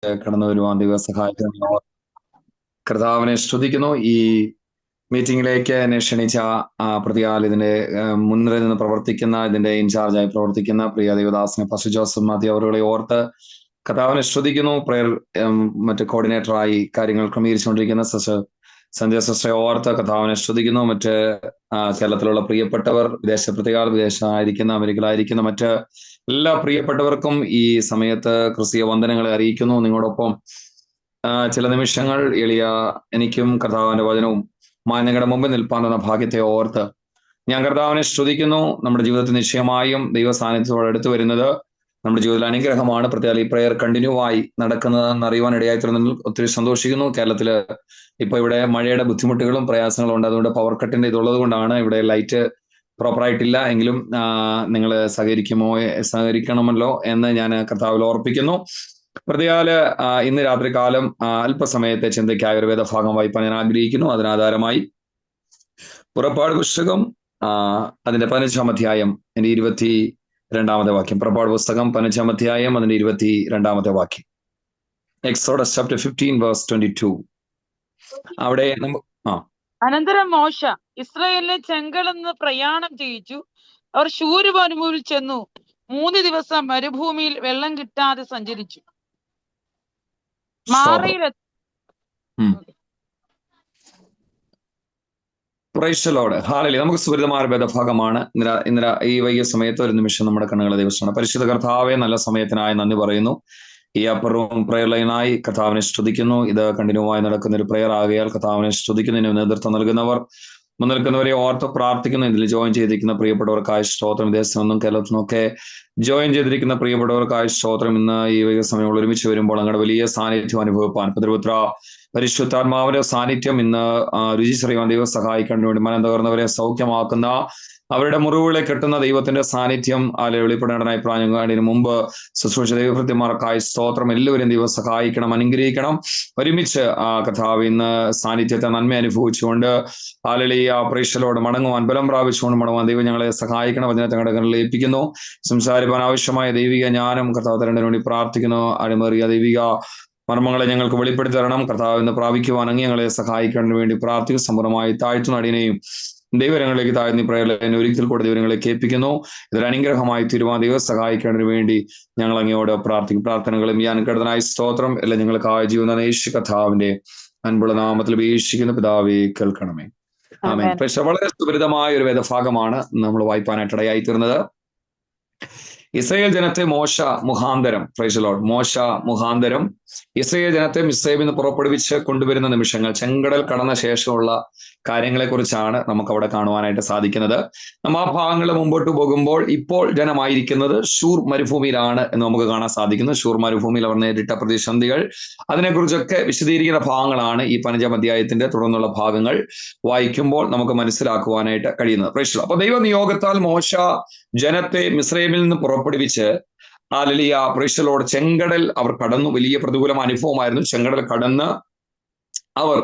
കടന്നു വരുവാൻ ദൈവ സഹായിക്കുന്നു. കർത്താവിനെ സ്തുതിക്കുന്നു. ഈ മീറ്റിംഗിലേക്ക് എന്നെ ക്ഷണിച്ച പ്രതിയാൽ ഇതിന്റെ മുൻനിരയിൽ നിന്ന് പ്രവർത്തിക്കുന്ന, ഇതിന്റെ ഇൻചാർജായി പ്രവർത്തിക്കുന്ന പ്രിയ ദേവദാസിനെ ഫസ്റ്റ് ജോസഫ് മാത്യു അവരുകളെ ഓർത്ത് കർത്താവിനെ സ്തുതിക്കുന്നു. പ്രയർ മറ്റ് കോർഡിനേറ്ററായി കാര്യങ്ങൾ ക്രമീകരിച്ചുകൊണ്ടിരിക്കുന്ന സന്ധ്യ സിസ്റ്ററെ ഓർത്ത് കർത്താവിനെ സ്തുതിക്കുന്നു. മറ്റ് കേരളത്തിലുള്ള പ്രിയപ്പെട്ടവർ, വിദേശത്തായിരിക്കുന്ന, അമേരിക്കയിലായിരിക്കുന്ന മറ്റ് എല്ലാ പ്രിയപ്പെട്ടവർക്കും ഈ സമയത്ത് ക്രിസ്തീയ വന്ദനങ്ങളെ അറിയിക്കുന്നു. നിങ്ങളോടൊപ്പം ചില നിമിഷങ്ങൾ എനിക്കും കർത്താവിന്റെ വചനവും മാന്യങ്ങളുടെ മുമ്പിൽ നിൽപ്പാൻ തന്ന ഭാഗ്യത്തെ ഓർത്ത് ഞാൻ കർത്താവിനെ സ്തുതിക്കുന്നു. നമ്മുടെ ജീവിതത്തിൽ നിശ്ചയമായും ദൈവ സാന്നിധ്യത്തോടെ അടുത്ത് വരുന്നത് നമ്മുടെ ജീവിതത്തിൽ അനുഗ്രഹമാണ്. പ്രത്യേകം ഈ പ്രയർ കണ്ടിന്യൂ ആയി നടക്കുന്നതെന്ന് അറിയുവാൻ ഇടയായിത്തീർന്നതിൽ ഒത്തിരി സന്തോഷിക്കുന്നു. കേരളത്തില് ഇപ്പൊ ഇവിടെ മഴയുടെ ബുദ്ധിമുട്ടുകളും പ്രയാസങ്ങളും ഉണ്ട്. അതുകൊണ്ട് പവർ കട്ടിന്റെ ഇതുള്ളത് കൊണ്ടാണ് ഇവിടെ ലൈറ്റ് പ്രോപ്പറായിട്ടില്ല. എങ്കിലും നിങ്ങൾ സഹകരിക്കണമല്ലോ എന്ന് ഞാൻ കർത്താവിൽ ഓർപ്പിക്കുന്നു. പ്രതികാല് ഇന്ന് രാത്രി കാലം അല്പസമയത്തെ ചിന്തയ്ക്കായ ഒരു വേദഭാഗം വായിപ്പാൻ ഞാൻ ആഗ്രഹിക്കുന്നു. അതിനാധാരമായി പുറപ്പാട് പുസ്തകം അതിന്റെ 15-ാം അധ്യായം അതിന്റെ 22-ാമത്തെ വാക്യം. പുറപ്പാട് പുസ്തകം 15-ാം അധ്യായം അതിന്റെ 22-ാമത്തെ വാക്യം. Exodus chapter 15 verse 22. അവിടെ അനന്തരം മോശ ഇസ്രായേലിനെ ചെങ്കടന്ന് പ്രയാണം ചെയ്യിച്ചു. അവർ ശൂര് മരുഭൂമിയിൽ ചെന്നു 3 ദിവസം മരുഭൂമിയിൽ വെള്ളം കിട്ടാതെ സഞ്ചരിച്ചു. നമുക്ക് സുപരിതമായ വേദഭാഗമാണ്. ഇന്നലെ ഈ വൈകിയ സമയത്ത് ഒരു നിമിഷം നമ്മുടെ കണ്ണുകളെ ദിവസമാണ്. പരിശുദ്ധ കർത്താവെ, നല്ല സമയത്തിനായി നന്ദി പറയുന്നു. ഈ അപ്പുറവും പ്രയർ ലൈനായി കർത്താവിനെ സ്തുതിക്കുന്നു. ഇത് കണ്ടിന്യൂവായി നടക്കുന്ന ഒരു പ്രയർ ആകയാൽ കർത്താവിനെ സ്തുതിക്കുന്നതിന് നേതൃത്വം നൽകുന്നവർ, മുൻനിൽക്കുന്നവരെ ഓർത്ത് പ്രാർത്ഥിക്കുന്നു. ഇതിൽ ജോയിൻ ചെയ്തിരിക്കുന്ന പ്രിയപ്പെട്ടവർക്കായ സ്തോത്രം. വിദേശത്തു നിന്നും കേരളത്തിൽ നിന്നൊക്കെ ജോയിൻ ചെയ്തിരിക്കുന്ന പ്രിയപ്പെട്ടവർക്കായ സ്തോത്രം. ഇന്ന് ഈ വൈകിയ സമയങ്ങൾ ഒരുമിച്ച് വരുമ്പോൾ അങ്ങയുടെ വലിയ സാന്നിധ്യം അനുഭവപ്പാൻ പുത്രപുത്ര പരിശുദ്ധാത്മാവിന്റെ സാന്നിധ്യം ഇന്ന് രുചിച്ചറിയാൻ ദൈവം സഹായിക്കാൻ വേണ്ടി മനം തകർന്നവരെ സൗഖ്യമാക്കുന്ന, അവരുടെ മുറിവുകളെ കെട്ടുന്ന ദൈവത്തിന്റെ സാന്നിധ്യം വെളിപ്പെടേണ്ടതായി പ്രാഞ്ഞതിന് മുമ്പ് ശുശ്രൂഷ ദൈവഭൃത്യന്മാർക്കായി സ്തോത്രം. എല്ലാവരും ദൈവം സഹായിക്കണം, അനുഗ്രഹിക്കണം. ഒരുമിച്ച് കർത്താവ് ഇന്ന് സാന്നിധ്യത്തെ നന്മ അനുഭവിച്ചുകൊണ്ട് പ്രേക്ഷകരോട് മടങ്ങുവാൻ, ബലം പ്രാപിച്ചുകൊണ്ട് മടങ്ങുവാൻ ദൈവം ഞങ്ങളെ സഹായിക്കണം. അതിനെ തങ്ങളുടെ കണ്ണിൽ ഏൽപ്പിക്കുന്നു. സംസാരിക്കാൻ ആവശ്യമായ ദൈവിക ജ്ഞാനം കർത്താവ് തരേണ്ടതിന് വേണ്ടി പ്രാർത്ഥിക്കുന്നു. അഴിമേറിയ ദൈവിക മർമ്മങ്ങളെ ഞങ്ങൾക്ക് വെളിപ്പെടുത്തി തരണം. കർത്താവ് ഇന്ന് പ്രാപിക്കുവാൻ അങ്ങ് ഞങ്ങളെ സഹായിക്കാൻ വേണ്ടി പ്രാർത്ഥിക്കും. സമ്പൂർണ്ണമായി താഴ്ത്തുന്ന അടിയനെയും ദൈവരങ്ങളിലേക്ക് താഴ്ന്ന പ്രയറിനെ ഒരിക്കൽ കൂടെ ദൈവങ്ങളെ കേൾപ്പിക്കുന്നു. ഇതൊരു അനുഗ്രഹമായി തീരുമാനം ദൈവം സഹായിക്കുന്നതിന് വേണ്ടി ഞങ്ങൾ അങ്ങയോട് പ്രാർത്ഥിക്കും. പ്രാർത്ഥനകളും ഞാൻ കടനായി സ്തോത്രം എല്ലാം ഞങ്ങൾക്കായ ജീവന യേശു കർത്താവിന്റെ അൻപുള്ള നാമത്തിൽ വീക്ഷിക്കുന്ന പിതാവേ കേൾക്കണമേ. ആമേൻ. പക്ഷെ വളരെ സുപരിതമായ ഒരു വേദഭാഗമാണ് നമ്മൾ വായിപ്പാനായിട്ട് ഇടയായി തീർന്നത്. ഇസ്രായേൽ ജനത്തെ മോശ മുഖാന്തരം ഇസ്രായേൽ ജനത്തെ മിസ്രൈമിൽ നിന്ന് പുറപ്പെടുവിച്ച് കൊണ്ടുവരുന്ന നിമിഷങ്ങൾ, ചെങ്കടൽ കടന്ന ശേഷമുള്ള കാര്യങ്ങളെ കുറിച്ചാണ് നമുക്ക് അവിടെ കാണുവാനായിട്ട് സാധിക്കുന്നത്. നമ്മൾ ആ ഭാഗങ്ങൾ മുമ്പോട്ട് പോകുമ്പോൾ ഇപ്പോൾ ജനമായിരിക്കുന്നത് ഷൂർ മരുഭൂമിയിലാണ് എന്ന് നമുക്ക് കാണാൻ സാധിക്കുന്നു. ഷൂർ മരുഭൂമിയിൽ അവർ നേരിട്ട പ്രതിസന്ധികൾ, അതിനെക്കുറിച്ചൊക്കെ വിശദീകരിക്കുന്ന ഭാഗങ്ങളാണ് ഈ 15-ാം അധ്യായത്തിന്റെ തുടർന്നുള്ള ഭാഗങ്ങൾ വായിക്കുമ്പോൾ നമുക്ക് മനസ്സിലാക്കുവാനായിട്ട് കഴിയുന്നത്. പ്രേക്ഷകർ, അപ്പൊ ദൈവനിയോഗത്താൽ മോശ ജനത്തെ മിസ്രൈമിൽ നിന്ന് പുറപ്പെടുവിച്ച് പ്രേക്ഷകരോട് ചെങ്കടൽ അവർ കടന്നു. വലിയ പ്രതികൂല അനുഭവമായിരുന്നു. ചെങ്കടൽ കടന്ന് അവർ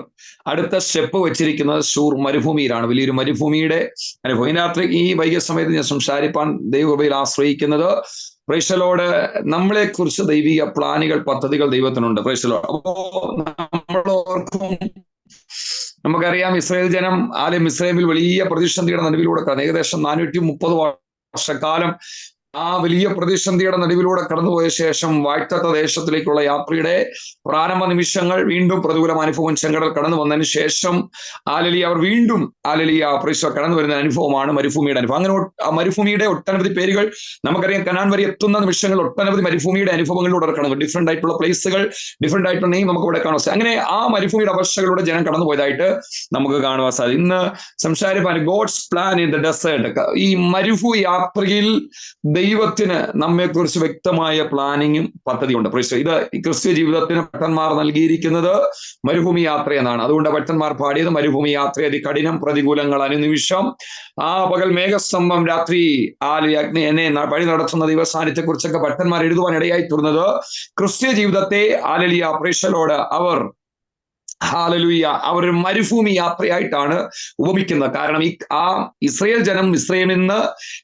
അടുത്ത സ്റ്റെപ്പ് വെച്ചിരിക്കുന്നത് ഷൂർ മരുഭൂമിയിലാണ്. വലിയൊരു മരുഭൂമിയുടെ അനുഭവം. രാത്രി ഈ വൈകിയ സമയത്ത് ഞാൻ സംസാരിപ്പാൻ ദൈവകൃപയിൽ ആശ്രയിക്കുന്നത് പ്രേക്ഷകരോട് നമ്മളെ കുറിച്ച് ദൈവിക പ്ലാനുകൾ, പദ്ധതികൾ ദൈവത്തിനുണ്ട്. പ്രേക്ഷകരോട് അപ്പോ നമ്മളോർക്കും, നമുക്കറിയാം ഇസ്രായേൽ ജനം മിസ്രൈമിൽ വലിയ പ്രതിസന്ധിയുടെ നടുവിലൂടെ ഏകദേശം 430 വർഷക്കാലം ആ വലിയ പ്രതിസന്ധിയുടെ നടുവിലൂടെ കടന്നുപോയ ശേഷം വാഗ്ദത്ത ദേശത്തിലേക്കുള്ള യാത്രയുടെ പ്രാരംഭ നിമിഷങ്ങൾ, വീണ്ടും പ്രതികൂല അനുഭവം ചെങ്കടൽ കടന്നു വന്നതിന് ശേഷം അവർ വീണ്ടും കടന്നു വരുന്ന അനുഭവമാണ് മരുഭൂമിയുടെ അനുഭവം. അങ്ങനെ ആ മരുഭൂമിയുടെ ഒട്ടനവധി പേരുകൾ നമുക്കറിയാം. കനാൻ വരെ എത്തുന്ന നിമിഷങ്ങൾ ഒട്ടനവധി മരുഭൂമിയുടെ അനുഭവങ്ങളിലൂടെ കടന്നു, ഡിഫറെന്റ് ആയിട്ടുള്ള പ്ലേസുകൾ, ഡിഫറെന്റ് ആയിട്ടുള്ള നെയിം നമുക്ക് ഇവിടെ കാണാൻ സാധിക്കും. അങ്ങനെ ആ മരുഭൂമിയുടെ അവസ്ഥകളിലൂടെ ജനം കടന്നുപോയതായിട്ട് നമുക്ക് കാണുവാൻ സാധിക്കും. ഇന്ന് സംസാരിപ്പാൻ God's plan in the desert, ഈ മരുഭൂ യാത്രയിൽ ദൈവത്തിന് നമ്മെക്കുറിച്ച് വ്യക്തമായ പ്ലാനിങ്ങും പദ്ധതിയുണ്ട്. ഇത് ക്രിസ്ത്യ ജീവിതത്തിന് ഭക്തന്മാർ നൽകിയിരിക്കുന്നത് മരുഭൂമി യാത്ര എന്നാണ്. അതുകൊണ്ട് ഭക്തന്മാർ പാടിയത് മരുഭൂമി യാത്ര, അതികഠിനം, പ്രതികൂലങ്ങൾ അനുനിമിഷം, പകൽ മേഘസ്തംഭം, രാത്രി അഗ്നി എന്നെ വഴി നടത്തുന്ന ദൈവസാന്നിധ്യത്തെ കുറിച്ചൊക്കെ ഭക്തന്മാർ എഴുതുവാൻ ഇടയായി തീർന്നത് ക്രിസ്ത്യ ജീവിതത്തെ പ്രേക്ഷകരോട് അവർ ഹല്ലേലൂയ, അവർ ഒരു മരുഭൂമി യാത്രയായിട്ടാണ് ഉപമിക്കുന്നത്. കാരണം ആ ഇസ്രയേൽ ജനം ഇസ്രയേലിൽ നിന്ന്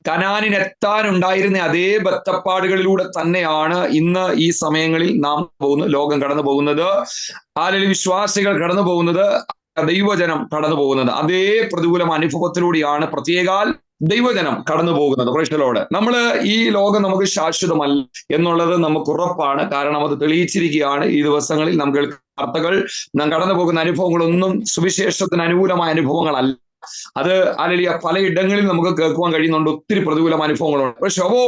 കനാനിനെത്താനുണ്ടായിരുന്ന അതേ ബദ്ധപ്പാടുകളിലൂടെ തന്നെയാണ് ഇന്ന് ഈ സമയങ്ങളിൽ നാം പോകുന്നത്, ലോകം കടന്നു പോകുന്നത്, ഹല്ലേലൂയ, വിശ്വാസികൾ കടന്നു പോകുന്നത്, ദൈവജനം കടന്നു പോകുന്നത്. അതേ പ്രതികൂല അനുഭവത്തിലൂടെയാണ് പ്രത്യേകാൽ ദൈവജനം കടന്നു പോകുന്നത്. Price the Lord. നമ്മള് ഈ ലോകം നമുക്ക് ശാശ്വതമല്ല എന്നുള്ളത് നമുക്ക് ഉറപ്പാണ്. കാരണം അത് തെളിയിച്ചിരിക്കുകയാണ്. ഈ ദിവസങ്ങളിൽ നമുക്ക് വാർത്തകൾ, നാം കടന്നു പോകുന്ന അനുഭവങ്ങളൊന്നും സുവിശേഷത്തിന് അനുകൂലമായ അനുഭവങ്ങളല്ല. അത് ഹല്ലേലൂയ പലയിടങ്ങളിൽ നമുക്ക് കേൾക്കുവാൻ കഴിയുന്നുണ്ട്. ഒത്തിരി പ്രതികൂല അനുഭവങ്ങളുണ്ട്. പക്ഷെ അപ്പോ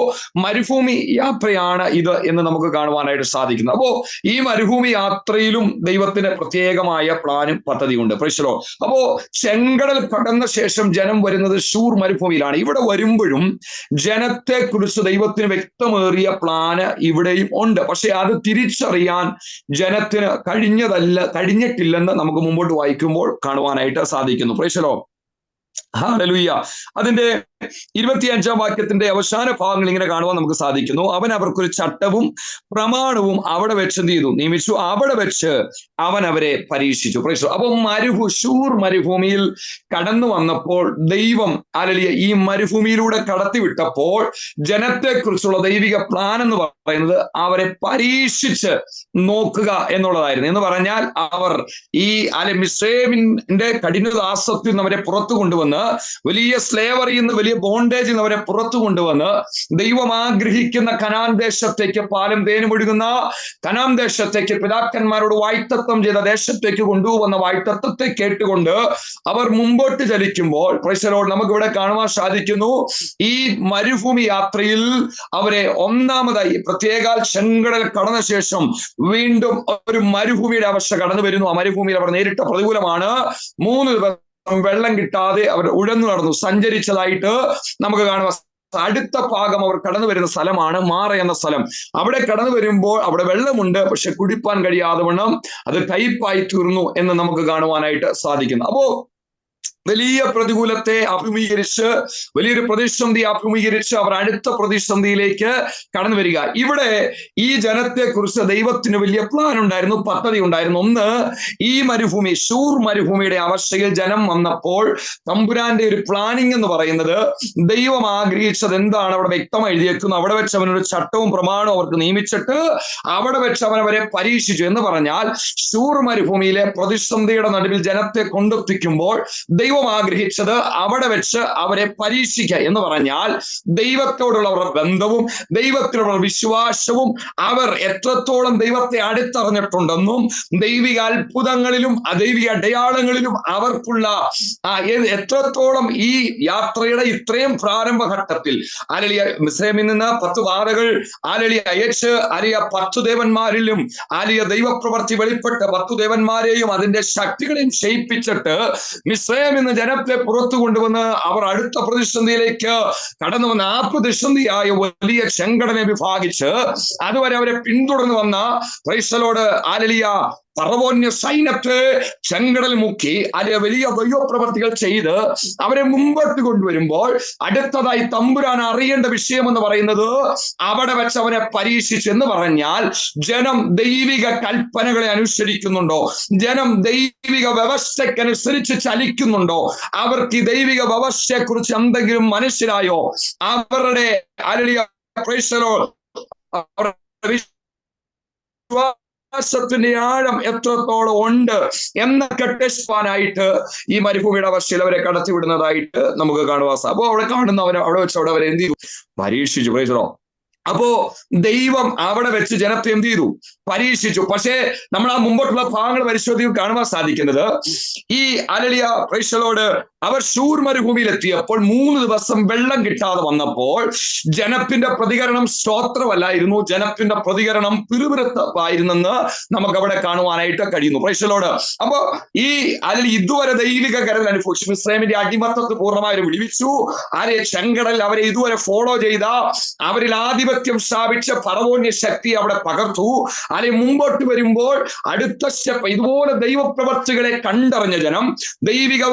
മരുഭൂമി യാത്രയാണ് ഇത് എന്ന് നമുക്ക് കാണുവാനായിട്ട് സാധിക്കുന്നു. അപ്പോ ഈ മരുഭൂമി യാത്രയിലും ദൈവത്തിന് പ്രത്യേകമായ പ്ലാനും പദ്ധതിയുണ്ട്. Price the Lord. അപ്പോ ചെങ്കടൽ കടന്ന ശേഷം ജനം വരുന്നത് ശൂർ മരുഭൂമിയിലാണ്. ഇവിടെ വരുമ്പോഴും ജനത്തെ കുറിച്ച് ദൈവത്തിന് വ്യക്തമേറിയ പ്ലാന് ഇവിടെയും ഉണ്ട്. പക്ഷെ അത് തിരിച്ചറിയാൻ ജനത്തിന് കഴിഞ്ഞിട്ടില്ലെന്ന് നമുക്ക് മുമ്പോട്ട് വായിക്കുമ്പോൾ കാണുവാനായിട്ട് സാധിക്കുന്നു. Price the Lord. ഹല്ലേലൂയ. അതിന്റെ 25-ാം വാക്യത്തിന്റെ അവസാന ഭാഗങ്ങൾ ഇങ്ങനെ കാണുവാൻ നമുക്ക് സാധിക്കുന്നു. അവൻ അവർക്കൊരു ചട്ടവും പ്രമാണവും അവിടെ വെച്ച് എന്ത് ചെയ്തു? നിയമിച്ചു. അവിടെ വെച്ച് അവൻ അവരെ പരീക്ഷിച്ചു. അപ്പൊ ശൂർ മരുഭൂമിയിൽ കടന്നു വന്നപ്പോൾ ദൈവം ഹല്ലേലൂയ ഈ മരുഭൂമിയിലൂടെ കടത്തിവിട്ടപ്പോൾ ജനത്തെ കുറിച്ചുള്ള ദൈവിക പ്ലാൻ എന്ന് പറയുന്നത് അവരെ പരീക്ഷിച്ച് നോക്കുക എന്നുള്ളതായിരുന്നു. എന്ന് പറഞ്ഞാൽ അവർ ഈ മിസ്രയീമിന്റെ കഠിനദാസത്തിൽ നിന്ന് അവരെ പുറത്തു കൊണ്ടുവന്ന്, വലിയ സ്ലേവറിയിൽ നിന്ന്, വലിയ ബോണ്ടേജിൽ നിന്ന് അവരെ പുറത്തു കൊണ്ടുവന്ന് ദൈവം ആഗ്രഹിക്കുന്ന കനാൻ ദേശത്തേക്ക്, പാലും തേനും ഒഴുകുന്ന കനാൻ ദേശത്തേക്ക്, പിതാക്കന്മാരോട് വായ്ത്തത്വം ചെയ്ത ദേശത്തേക്ക് കൊണ്ടുപോകുന്ന വായ്ത്തത്വത്തെ കേട്ടുകൊണ്ട് അവർ മുമ്പോട്ട് ചലിക്കുമ്പോൾ പ്രൈസ് ദി ലോർഡ് നമുക്ക് ഇവിടെ കാണുവാൻ സാധിക്കുന്നു. ഈ മരുഭൂമി യാത്രയിൽ അവരെ ഒന്നാമതായി പ്രത്യേക ചെങ്കടൽ കടന്ന ശേഷം വീണ്ടും ഒരു മരുഭൂമിയുടെ അവസ്ഥ കടന്നു വരുന്നു. ആ മരുഭൂമിയിൽ അവർ നേരിട്ട പ്രതികൂലമാണ്. 3 ദിവസം വെള്ളം കിട്ടാതെ അവർ ഉഴന്നു നടന്നു സഞ്ചരിച്ചതായിട്ട് നമുക്ക് കാണുവാൻ. അടുത്ത ഭാഗം അവർ കടന്നു വരുന്ന സ്ഥലമാണ് മാറ എന്ന സ്ഥലം. അവിടെ കടന്നു വരുമ്പോൾ അവിടെ വെള്ളമുണ്ട്, പക്ഷെ കുടിപ്പാൻ കഴിയാതെ വണ്ണം അത് കയ്പായി തീർന്നു എന്ന് നമുക്ക് കാണുവാനായിട്ട് സാധിക്കുന്നു. അപ്പോ വലിയ പ്രതികൂലത്തെ അഭിമുഖീകരിച്ച്, വലിയൊരു പ്രതിസന്ധി അഭിമുഖീകരിച്ച് അവർ അടുത്ത പ്രതിസന്ധിയിലേക്ക് കടന്നു വരിക. ഇവിടെ ഈ ജനത്തെ കുറിച്ച് ദൈവത്തിന് വലിയ പ്ലാൻ ഉണ്ടായിരുന്നു, പദ്ധതി ഉണ്ടായിരുന്നു. ഒന്ന്, ഈ മരുഭൂമി ശൂർ മരുഭൂമിയുടെ അവസ്ഥയിൽ ജനം വന്നപ്പോൾ തമ്പുരാന്റെ ഒരു പ്ലാനിങ് എന്ന് പറയുന്നത്, ദൈവം ആഗ്രഹിച്ചത് എന്താണ് അവിടെ വ്യക്തമായി എഴുതിയേക്കുന്നു. അവിടെ വെച്ച് അവനൊരു ചട്ടവും പ്രമാണവും അവർക്ക് നിയമിച്ചിട്ട് അവിടെ വെച്ച് അവരെ പരീക്ഷിച്ചു. എന്ന് പറഞ്ഞാൽ ശൂർ മരുഭൂമിയിലെ പ്രതിസന്ധിയുടെ നടുവിൽ ജനത്തെ കൊണ്ടെത്തിക്കുമ്പോൾ ദൈവം ആഗ്രഹിച്ചത് അവിടെ വെച്ച് അവരെ പരീക്ഷിക്കുക. എന്ന് പറഞ്ഞാൽ ദൈവത്തോടുള്ള അവരുടെ ബന്ധവും ദൈവത്തിലുള്ള വിശ്വാസവും, അവർ എത്രത്തോളം ദൈവത്തെ അടുത്തറിഞ്ഞിട്ടുണ്ടെന്നും ദൈവിക അത്ഭുതങ്ങളിലും ദൈവിക അടയാളങ്ങളിലും അവർക്കുള്ള എത്രത്തോളം ഈ യാത്രയുടെ ഇത്രയും പ്രാരംഭഘട്ടത്തിൽ ഹല്ലേലൂയ മിസ്രയീമിൽ നിന്ന് 10 പാറകൾ ഹല്ലേലൂയ അയച്ച് ഹല്ലേലൂയ 10 ദേവന്മാരിലും ഹല്ലേലൂയ ദൈവപ്രവൃത്തി വെളിപ്പെട്ട 10 ദേവന്മാരെയും അതിന്റെ ശക്തികളെയും ക്ഷയിപ്പിച്ചിട്ട് മിസ്രയീമിൽ നിന്ന് ജനത്തെ പുറത്തു കൊണ്ടുവന്ന് അവർ അടുത്ത പ്രതിസന്ധിയിലേക്ക് കടന്നു വന്ന ആ പ്രതിസന്ധിയായ വലിയ ചെങ്കടനെ വിഭാഗിച്ച് അതുവരെ അവരെ പിന്തുടർന്ന് വന്ന പ്രൈസ് ദി ലോർഡ് ഹല്ലേലൂയ ഫറവോന്യ സൈന്യത്തെ ചെങ്കടൽ മുക്കി അതിലെ വലിയ ദൈവപ്രവൃത്തികൾ ചെയ്ത് അവരെ മുമ്പോട്ട് കൊണ്ടുവരുമ്പോൾ അടുത്തതായി തമ്പുരാൻ അറിയേണ്ട വിഷയം എന്ന് പറയുന്നത് അവിടെ വെച്ച് അവനെ പരീക്ഷിച്ചു. എന്ന് പറഞ്ഞാൽ ജനം ദൈവിക കൽപ്പനകളെ അനുസരിക്കുന്നുണ്ടോ? ജനം ദൈവിക വ്യവസ്ഥയ്ക്കനുസരിച്ച് ചലിക്കുന്നുണ്ടോ? അവർക്ക് ഈ ദൈവിക വ്യവസ്ഥയെ കുറിച്ച് എന്തെങ്കിലും മനസ്സിലായോ? അവരുടെ പ്രൈസ് ദി ലോർഡ് വിശ്വാസത്തിന്റെ ആഴം എത്രത്തോളം ഉണ്ട് എന്നൊക്കെ ടെസ്റ്റാനായിട്ട് ഈ മരുഭൂമിയുടെ അവസ്ഥയിൽ അവരെ കടത്തിവിടുന്നതായിട്ട് നമുക്ക് കാണുവാൻ സാധിക്കും. അപ്പൊ അവിടെ കാണുന്നവരെ അവിടെ വെച്ച് അവരെ എന്ത് ചെയ്തു? പരീക്ഷിച്ചു. Price the Lord. അപ്പോ ദൈവം അവിടെ വെച്ച് ജനത്തെ എന്ത് ചെയ്തു? പരീക്ഷിച്ചു. പക്ഷേ നമ്മൾ ആ മുമ്പോട്ടുള്ള ഭാഗങ്ങൾ പരിശോധിക്കാൻ കാണുവാൻ സാധിക്കുന്നത്, ഈ ഹല്ലേലൂയ പ്രൈസ് ദി ലോർഡ് അവർ ശൂർ മരുഭൂമിയിൽ എത്തിയപ്പോൾ 3 ദിവസം വെള്ളം കിട്ടാതെ വന്നപ്പോൾ ജനത്തിന്റെ പ്രതികരണം സ്തോത്രമല്ലായിരുന്നു, ജനത്തിന്റെ പ്രതികരണം പിറുപിറുത്തായിരുന്നെന്ന് നമുക്ക് അവിടെ കാണുവാനായിട്ട് കഴിയുന്നു. Price the Lord. അപ്പൊ ഈ അതിൽ ഇതുവരെ ദൈവിക കരുതൽ അനുഭവിച്ചു, മിസ്രയീമിന്റെ അടിമത്തത്തെ പൂർണ്ണമായും വിടുവിച്ചു, ചെങ്കടൽ അവരെ ഇതുവരെ ഫോളോ ചെയ്ത, അവരിൽ ആധിപത്യം സ്ഥാപിച്ച ഫറവോന്യ ശക്തി അവിടെ പകർത്തു. മുമ്പോട്ട് വരുമ്പോൾ അടുത്ത സ്റ്റെപ്പ് ഇതുപോലെ ദൈവപ്രവർത്തികളെ കണ്ടറിഞ്ഞ ജനം, ദൈവിക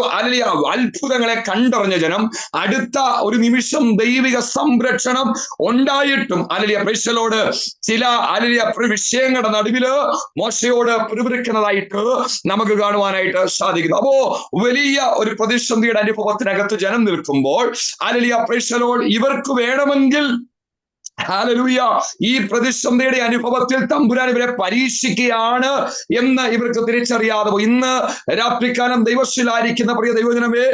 അത്ഭുതങ്ങളെ കണ്ടറിഞ്ഞ ജനം അടുത്ത ഒരു നിമിഷം ദൈവിക സംരക്ഷണം ഉണ്ടായിട്ടും പ്രൈസലോട് ചില വിഷയങ്ങളുടെ നടുവില് മോശയോട് പിറുപിറുക്കുന്നതായിട്ട് നമുക്ക് കാണുവാനായിട്ട് സാധിക്കുന്നു. അപ്പോ വലിയ ഒരു പ്രതിസന്ധിയുടെ അനുഭവത്തിനകത്ത് ജനം നിൽക്കുമ്പോൾ പ്രൈസലോട് ഇവർക്ക് വേണമെങ്കിൽ ഈ പ്രതിസന്ധിയുടെ അനുഭവത്തിൽ തമ്പുരാൻ ഇവരെ പരീക്ഷിക്കുകയാണ് എന്ന് ഇവർക്ക് തിരിച്ചറിയാതെ പോയി. ഇന്ന് രാത്രികാലം ദൈവശിലായിരിക്കുന്ന പ്രിയ ദൈവജനമേ,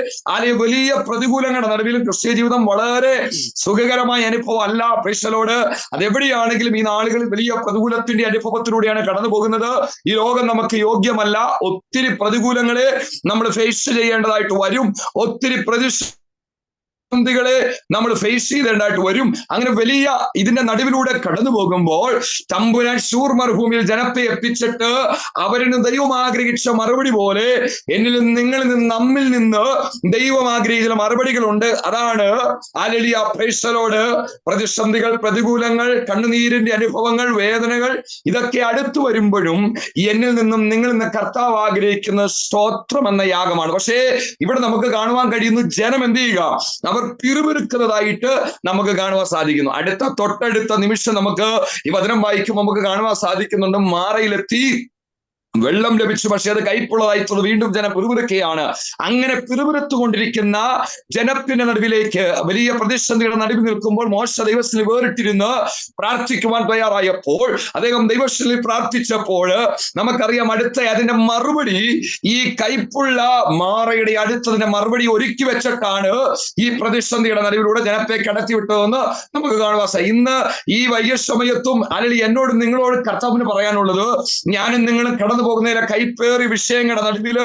വലിയ പ്രതികൂലങ്ങളുടെ നടുവിലും ക്രിസ്ത്യ ജീവിതം വളരെ സുഖകരമായ അനുഭവം അല്ല. പ്രൈസലോട് അതെവിടെയാണെങ്കിലും ഈ നാളുകളിൽ വലിയ പ്രതികൂലത്തിന്റെ അനുഭവത്തിലൂടെയാണ് കടന്നു പോകുന്നത്. ഈ ലോകം നമുക്ക് യോഗ്യമല്ല. ഒത്തിരി പ്രതികൂലങ്ങളെ നമ്മൾ ഫേസ് ചെയ്യേണ്ടതായിട്ട് വരും. ഒത്തിരി പ്രതിസന്ധികളെ നമ്മൾ ഫേസ് ചെയ്തേണ്ടതായിട്ട് വരും. അങ്ങനെ വലിയ ഇതിന്റെ നടുവിലൂടെ കടന്നു പോകുമ്പോൾ തമ്പുരാൻ ശൂർ മരുഭൂമിയിൽ ജനത്തെ എത്തിച്ചിട്ട് അവരിന് ദൈവം ആഗ്രഹിച്ച മറുപടി പോലെ എന്നിൽ നിന്ന് നിങ്ങളിൽ നിന്ന് നമ്മിൽ നിന്ന് ദൈവം ആഗ്രഹിച്ച മറുപടികളുണ്ട്. അതാണ് പ്രൈസലോട് പ്രതിസന്ധികൾ, പ്രതികൂലങ്ങൾ, കണ്ണുനീരിന്റെ അനുഭവങ്ങൾ, വേദനകൾ ഇതൊക്കെ അടുത്തു വരുമ്പോഴും എന്നിൽ നിന്നും നിങ്ങളിൽ നിന്ന് കർത്താവ് ആഗ്രഹിക്കുന്ന സ്തോത്രം എന്ന യാഗമാണ്. പക്ഷേ ഇവിടെ നമുക്ക് കാണുവാൻ കഴിയുന്നു ജനം എന്ത് ചെയ്യുക, അവർ പിറുപിറുക്കുന്നതായിട്ട് നമുക്ക് കാണുവാൻ സാധിക്കുന്നു. തൊട്ടടുത്ത നിമിഷം നമുക്ക് ഈ വചനം വായിക്കുമ്പോൾ നമുക്ക് കാണുവാൻ സാധിക്കുന്നുണ്ട്, മാറയിലെത്തി വെള്ളം ലഭിച്ചു, പക്ഷെ അത് കയ്പുള്ളതായിട്ടുള്ളത് വീണ്ടും ജനം പിറുപിറുക്കുകയാണ്. അങ്ങനെ പിറുപിറുത്തുകൊണ്ടിരിക്കുന്ന ജനത്തിന്റെ നടുവിലേക്ക് വലിയ പ്രതിസന്ധിയുടെ നടുവിൽ നിൽക്കുമ്പോൾ മോശ ദൈവത്തിന് വേറിട്ടിരുന്ന് പ്രാർത്ഥിക്കുവാൻ തയ്യാറായപ്പോൾ, അദ്ദേഹം ദൈവത്തിൽ പ്രാർത്ഥിച്ചപ്പോൾ നമുക്കറിയാം അതിന്റെ മറുപടി, ഈ കയ്പുള്ള മാറയുടെ അടുത്തതിന്റെ മറുപടി ഒരുക്കി വെച്ചിട്ടാണ് ഈ പ്രതിസന്ധിയുടെ നടുവിലൂടെ ജനത്തെ കടത്തിവിട്ടതെന്ന് നമുക്ക് കാണുവാൻ സാധിക്കും. ഇന്ന് ഈ വൈകിയ-സമയത്തും എന്നോട് നിങ്ങളോട് കർത്താവിന് പറയാനുള്ളത്, ഞാനും നിങ്ങളും കടന്നു പോകുന്നതിലെ കൈപ്പേറി വിഷയങ്ങളുടെ നടുവില്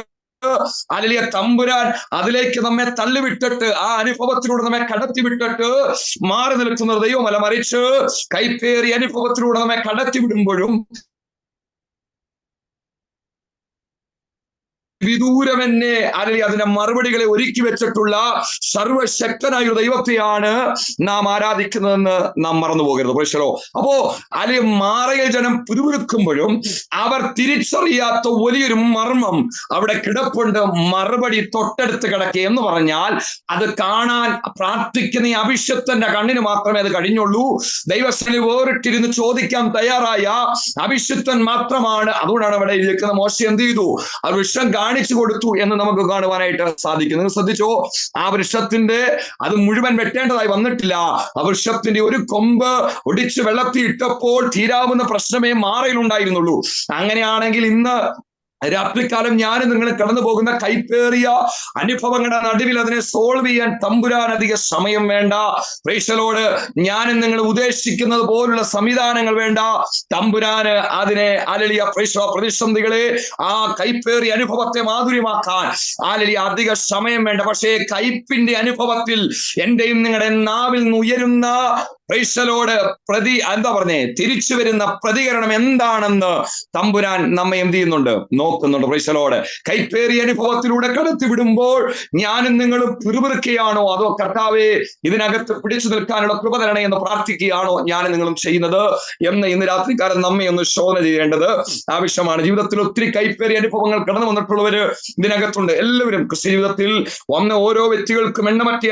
തമ്പുരാൻ അതിലേക്ക് നമ്മെ തള്ളിവിട്ടിട്ട് ആ അനുഭവത്തിലൂടെ നമ്മെ കടത്തിവിട്ടിട്ട് മാറി നിൽക്കുന്ന ദൈവമല്ല, മറിച്ച് കൈപ്പേറി അനുഭവത്തിലൂടെ നമ്മെ കടത്തിവിടുമ്പോഴും വിദൂരമെന്നെ അതിന്റെ മറുപടികളെ ഒരുക്കി വെച്ചിട്ടുള്ള സർവശക്തനായ ഒരു ദൈവത്തെയാണ് നാം ആരാധിക്കുന്നതെന്ന് നാം മറന്നു പോകരുത്. പ്രശ്നോ അപ്പോ മാറയിൽ ജനം പിറുപിറുക്കുമ്പോഴും അവർ തിരിച്ചറിയാത്ത വലിയൊരു മർമ്മം അവിടെ കിടപ്പുണ്ട്. മറുപടി തൊട്ടടുത്ത് കിടക്കുക എന്ന് പറഞ്ഞാൽ അത് കാണാൻ പ്രാർത്ഥിക്കുന്ന ഈ അഭിഷക്തന്റെ കണ്ണിന് മാത്രമേ അത് കഴിഞ്ഞുള്ളൂ. ദൈവസ്ഥനിൽ വേറിട്ടിരുന്ന് ചോദിക്കാൻ തയ്യാറായ അഭിഷക്തൻ മാത്രമാണ്. അതുകൊണ്ടാണ് അവിടെ ഇരിക്കുന്ന മോശ എന്ത് ചെയ്തു, ആ വിഷം കാണിച്ചു കൊടുത്തു എന്ന് നമുക്ക് കാണുവാനായിട്ട് സാധിക്കും. നിങ്ങൾ ശ്രദ്ധിച്ചോ, ആ വൃക്ഷത്തിന്റെ അത് മുഴുവൻ വെട്ടേണ്ടതായി വന്നിട്ടില്ല. ആ വൃക്ഷത്തിന്റെ ഒരു കൊമ്പ് ഒടിച്ച് വെള്ളത്തിൽ ഇട്ടപ്പോൾ തീരാവുന്ന പ്രശ്നമേ മാറയിലുണ്ടായിരുന്നുള്ളൂ. അങ്ങനെയാണെങ്കിൽ ഇന്ന് രാത്രികാലം ഞാനും നിങ്ങൾ കടന്നു പോകുന്ന കൈപ്പേറിയ അനുഭവങ്ങളുടെ നടുവിൽ അതിനെ സോൾവ് ചെയ്യാൻ തമ്പുരാൻ അധിക സമയം വേണ്ട. പ്രൈസലോട് ഞാനും നിങ്ങൾ ഉദ്ദേശിക്കുന്നത് പോലുള്ള സംവിധാനങ്ങൾ വേണ്ട. തമ്പുരാന് അതിനെ പ്രതിസന്ധികളെ, ആ കൈപ്പേറിയ അനുഭവത്തെ മാധുര്യമാക്കാൻ അധിക സമയം വേണ്ട. പക്ഷേ കയ്പിന്റെ അനുഭവത്തിൽ എന്റെയും നിങ്ങളുടെ നാവിൽ നിന്ന് ഉയരുന്ന പ്രൈസലോട് തിരിച്ചു വരുന്ന പ്രതികരണം എന്താണെന്ന് തമ്പുരാൻ നമ്മെ എന്ത് ചെയ്യുന്നുണ്ട്, നോക്കുന്നുണ്ട്. പ്രൈസലോട് കൈപ്പേറിയ അനുഭവത്തിലൂടെ കടത്തിവിടുമ്പോൾ ഞാനും നിങ്ങളും പിറുപിറുക്കുകയാണോ, അതോ കർത്താവേ ഇതിനകത്ത് പിടിച്ചു നിൽക്കാനുള്ള കൃപ തരണേ എന്ന് പ്രാർത്ഥിക്കുകയാണോ ഞാനും നിങ്ങളും ചെയ്യുന്നത് എന്ന് ഇന്ന് രാത്രികാലം നമ്മെ ഒന്ന് ശോധന ചെയ്യേണ്ടത് ആവശ്യമാണ്. ജീവിതത്തിൽ ഒത്തിരി കൈപ്പേറിയ അനുഭവങ്ങൾ കടന്നു വന്നിട്ടുള്ളവര് ഇതിനകത്തുണ്ട്. എല്ലാവരും ക്രിസ്ത്യ ജീവിതത്തിൽ വന്ന ഓരോ വ്യക്തികൾക്കും എണ്ണമറ്റ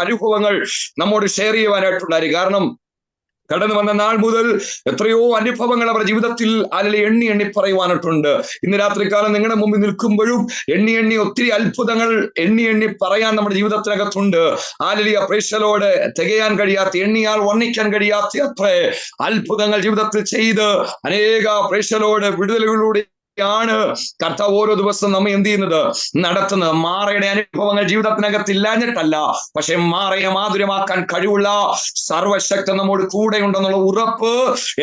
അനുഭവങ്ങൾ നമ്മോട് ഷെയർ ചെയ്യുവാനായിട്ടുണ്ടായി. കാരണം കടന്നു വന്ന നാൾ മുതൽ എത്രയോ അനുഭവങ്ങൾ അവരുടെ ജീവിതത്തിൽ എണ്ണി എണ്ണി പറയുവാനായിട്ടുണ്ട്. ഇന്ന് രാത്രികാലം നിങ്ങളുടെ മുമ്പിൽ നിൽക്കുമ്പോഴും എണ്ണി ഒത്തിരി അത്ഭുതങ്ങൾ എണ്ണി പറയാൻ നമ്മുടെ ജീവിതത്തിനകത്തുണ്ട്. പ്രൈസലോട് തികയാൻ കഴിയാത്ത, എണ്ണിയാൽ വർണ്ണിക്കാൻ കഴിയാത്ത അത്ര അത്ഭുതങ്ങൾ ജീവിതത്തിൽ ചെയ്ത് അനേക പ്രൈസലോട് വിടുതലുകളിലൂടെ ാണ് കർത്താവ് ഓരോ ദിവസം നമ്മെ എന്ത് ചെയ്യുന്നത്, നടത്തുന്നത്. മാറയുടെ അനുഭവങ്ങൾ ജീവിതത്തിനകത്ത് ഇല്ലാഞ്ഞിട്ടല്ല, പക്ഷെ മാറയെ മാധുര്യമാക്കാൻ കഴിവുള്ള സർവശക്തൻ നമ്മോട് കൂടെ ഉണ്ടെന്നുള്ള ഉറപ്പ്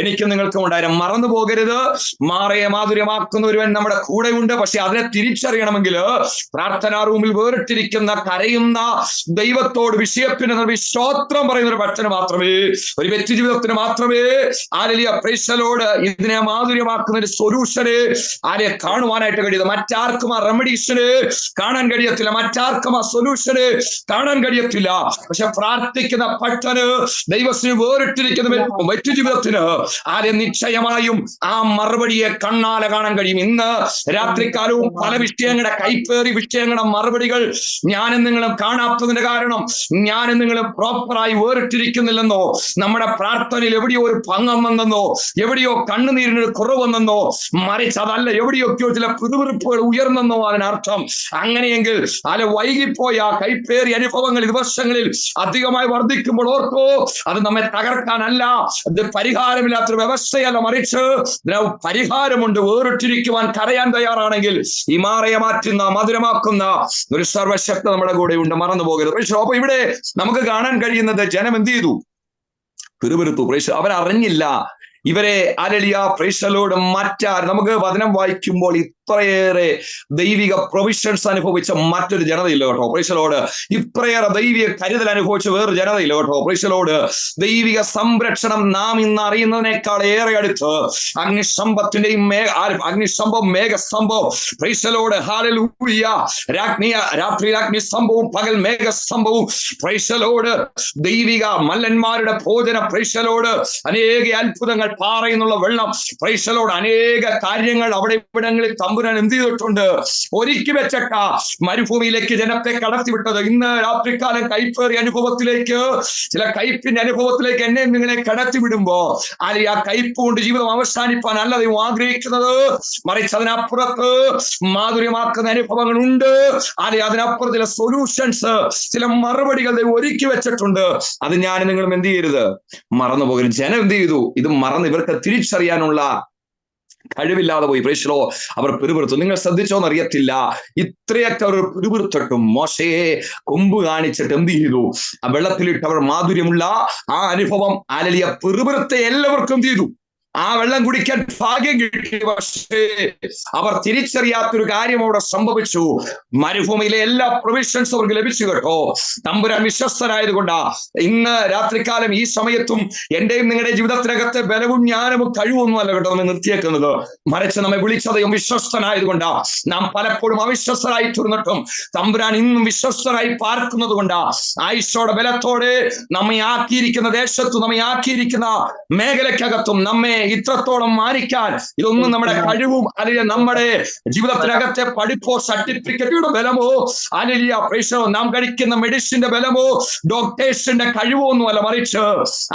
എനിക്ക് നിങ്ങൾക്കും ഉണ്ടായിരുന്നു. മറന്നു പോകരുത്, മാറയെ മാധുര്യമാക്കുന്ന ഒരുവൻ നമ്മുടെ കൂടെ ഉണ്ട്. പക്ഷെ അതിനെ തിരിച്ചറിയണമെങ്കിൽ പ്രാർത്ഥനാ റൂമിൽ വേറിട്ടിരിക്കുന്ന കരയുന്ന ദൈവത്തോട് വിഷയത്തിന് സ്തോത്രം പറയുന്ന ഒരു ഭക്തന് മാത്രമേ, ഒരു വ്യക്തി ജീവിതത്തിന് മാത്രമേ പ്രൈസലോട് ഇതിനെ മാധുര്യമാക്കുന്ന ഒരു സൊല്യൂഷനെ ആരെ കാണുവാനായിട്ട് കഴിയുന്നത്. മറ്റാർക്കും ആ റെമഡീഷന് കാണാൻ കഴിയത്തില്ല, മറ്റാർക്കും ആ സൊല്യൂഷന് കാണാൻ കഴിയത്തില്ല. പക്ഷെ പ്രാർത്ഥിക്കുന്ന ഭക്തന്, ദൈവത്തിന് വേറിട്ടിരിക്കുന്ന വ്യക്തി ജീവിതത്തിന് ആരെ നിശ്ചയമായും ആ മറുപടിയെ കണ്ണാലെ കാണാൻ കഴിയും. ഇന്ന് രാത്രികാലവും പല വിഷയങ്ങളുടെ കൈപ്പേറി വിഷയങ്ങളുടെ മറുപടികൾ ഞാനും നിങ്ങളും കാണാത്തതിന്റെ കാരണം ഞാനും നിങ്ങളും പ്രോപ്പറായി വേറിട്ടിരിക്കുന്നില്ലെന്നോ, നമ്മുടെ പ്രാർത്ഥനയിൽ എവിടെയോ ഒരു ഭംഗം വന്നെന്നോ, എവിടെയോ കണ്ണുനീരിനൊരു കുറവെന്നോ, മറിച്ച് അതല്ല എവിടെയൊക്കെയോ ചില പിറുപിറുപ്പുകൾ ഉയർന്നെന്നോ അതിനർത്ഥം. അങ്ങനെയെങ്കിൽ അല്ല വൈകിപ്പോയ കൈപ്പേറിയ അനുഭവങ്ങൾ ദിവസങ്ങളിൽ അധികമായി വർദ്ധിക്കുമ്പോൾ ഓർക്കോ, അത് നമ്മെ തകർക്കാനല്ല, അത് പരിഹാരമില്ലാത്തൊരു വ്യവസ്ഥയല്ല, മറിച്ച് പരിഹാരമുണ്ട്. വേറിട്ടിരിക്കുവാൻ കരയാൻ തയ്യാറാണെങ്കിൽ ഈ മാറയെ മാറ്റുന്ന മധുരമാക്കുന്ന ഒരു സർവശക്തി നമ്മുടെ കൂടെ ഉണ്ട്, മറന്നു പോകരുത്. അപ്പൊ ഇവിടെ നമുക്ക് കാണാൻ കഴിയുന്നത് ജനം എന്ത് ചെയ്തു? പിറുപിറുത്തു. അവരറിഞ്ഞില്ല ഇവരെ അലലിയ പ്രൈസലോട് മാറ്റാൻ. നമുക്ക് വചനം വായിക്കുമ്പോൾ ഇത്രയേറെ ദൈവിക പ്രൊവിഷൻസ് അനുഭവിച്ച മറ്റൊരു ജനതയില്ല കേട്ടോ. പ്രൈസലോട് ഇത്രയേറെ ദൈവിക കരുതൽ അനുഭവിച്ച വേറൊരു ജനതയില്ല കേട്ടോ. പ്രൈസലോട് ദൈവിക സംരക്ഷണം നാം ഇന്ന് അറിയുന്നതിനേക്കാൾ ഏറെ അടുത്ത് അഗ്നിസ്തംഭത്തിന്റെയും അഗ്നിസ്തംഭം മേഘസ്തംഭം, പ്രൈസലോട് ഹല്ലേലൂയ, രാത്രി അഗ്നിസ്തംഭവും പകൽ മേഘസ്തംഭവും, പ്രൈസലോട് ദൈവിക മല്ലന്മാരുടെ ഭോജന, പ്രൈസലോട് അനേക അത്ഭുതങ്ങൾ, പാറയെന്നുള്ള വെള്ളം, പ്രൈസലോട് അനേക കാര്യങ്ങൾ അവിടെ ഇവിടങ്ങളിൽ തമ്പുരാൻ എന്ത് ചെയ്തിട്ടുണ്ട്? ഒരുക്കി വെച്ചിട്ട മരുഭൂമിയിലേക്ക് ജനത്തെ കടത്തിവിട്ടത്. ഇന്ന് രാത്രികാലം കൈപ്പേറിയ അനുഭവത്തിലേക്ക്, ചില കയ്പിന്റെ അനുഭവത്തിലേക്ക് എന്നെ നിങ്ങളെ കടത്തിവിടുമ്പോ അല്ലെ ആ കയ്പ് കൊണ്ട് ജീവിതം അവസാനിപ്പാൻ അല്ല ദൈവം ആഗ്രഹിക്കുന്നത്, മറിച്ച് അതിനപ്പുറത്ത് മാധുര്യമാക്കുന്ന അനുഭവങ്ങളുണ്ട്. അല്ലെ അതിനപ്പുറത്ത് ചില സൊല്യൂഷൻസ്, ചില മറുപടികൾ ദൈവം ഒരുക്കി വെച്ചിട്ടുണ്ട്. അത് ഞാൻ നിങ്ങളും എന്ത് ചെയ്യരുത്? മറന്നു പോകരുത്. ജനം എന്ത് ചെയ്തു? ഇത് മറന്ന് ഇവർക്ക് തിരിച്ചറിയാനുള്ള കഴിവില്ലാതെ പോയി. പ്രൈസലോ അവർ പിറുപിറുത്തു. നിങ്ങൾ ശ്രദ്ധിച്ചോന്ന് അറിയത്തില്ല, ഇത്രയൊക്കെ അവർ പിറുപിറുത്തിട്ടും മോശയെ കൊമ്പ് കാണിച്ചിട്ട് എന്ത് ചെയ്തു? ആ വെള്ളത്തിലിട്ട് അവർ മാധുര്യമുള്ള ആ അനുഭവം അലലിയ പിറുപിറുത്തെ എല്ലാവർക്കും എന്ത് ചെയ്തു? ആ വെള്ളം കുടിക്കാൻ ഭാഗ്യം കിട്ടി. പക്ഷേ അവർ തിരിച്ചറിയാത്തൊരു കാര്യം അവിടെ സംഭവിച്ചു. മരുഭൂമിയിലെ എല്ലാ പ്രൊവിഷൻസും അവർക്ക് ലഭിച്ചു കേട്ടോ. തമ്പുരാൻ വിശ്വസ്തനായതുകൊണ്ടാ ഇന്ന് രാത്രികാലം ഈ സമയത്തും എന്റെയും നിങ്ങളുടെ ജീവിതത്തിനകത്തെ ബലവും ജ്ഞാനവും കഴിവൊന്നും അല്ല കേട്ടോ നമ്മെ നിർത്തിയേക്കുന്നത്, മറിച്ച് നമ്മെ വിളിച്ചതയും വിശ്വസ്തനായതുകൊണ്ടാ. നാം പലപ്പോഴും അവിശ്വസ്തരായി തീർന്നിട്ടും തമ്പുരാൻ ഇന്നും വിശ്വസ്തനായി പാർക്കുന്നത് കൊണ്ടാ. ആയുസ്സോടെ ബലത്തോടെ നമ്മെ ആക്കിയിരിക്കുന്ന ദേശത്തു, നമ്മെ ആക്കിയിരിക്കുന്ന മേഖലക്കകത്തും നമ്മെ ഇത്രത്തോളം മാനിക്കാൻ ഇതൊന്നും നമ്മുടെ കഴിവും അല്ലെങ്കിൽ നമ്മുടെ ജീവിതത്തിനകത്തെ പഠിപ്പോ സർട്ടിഫിക്കറ്റുകളുടെ ബലമോ അല്ലെങ്കിൽ പ്രൈസോ നാം കഴിക്കുന്ന മെഡിസിന്റെ ബലമോ ഡോക്ടേഴ്സിന്റെ കഴിവോ ഒന്നുമല്ല, മറിച്ച്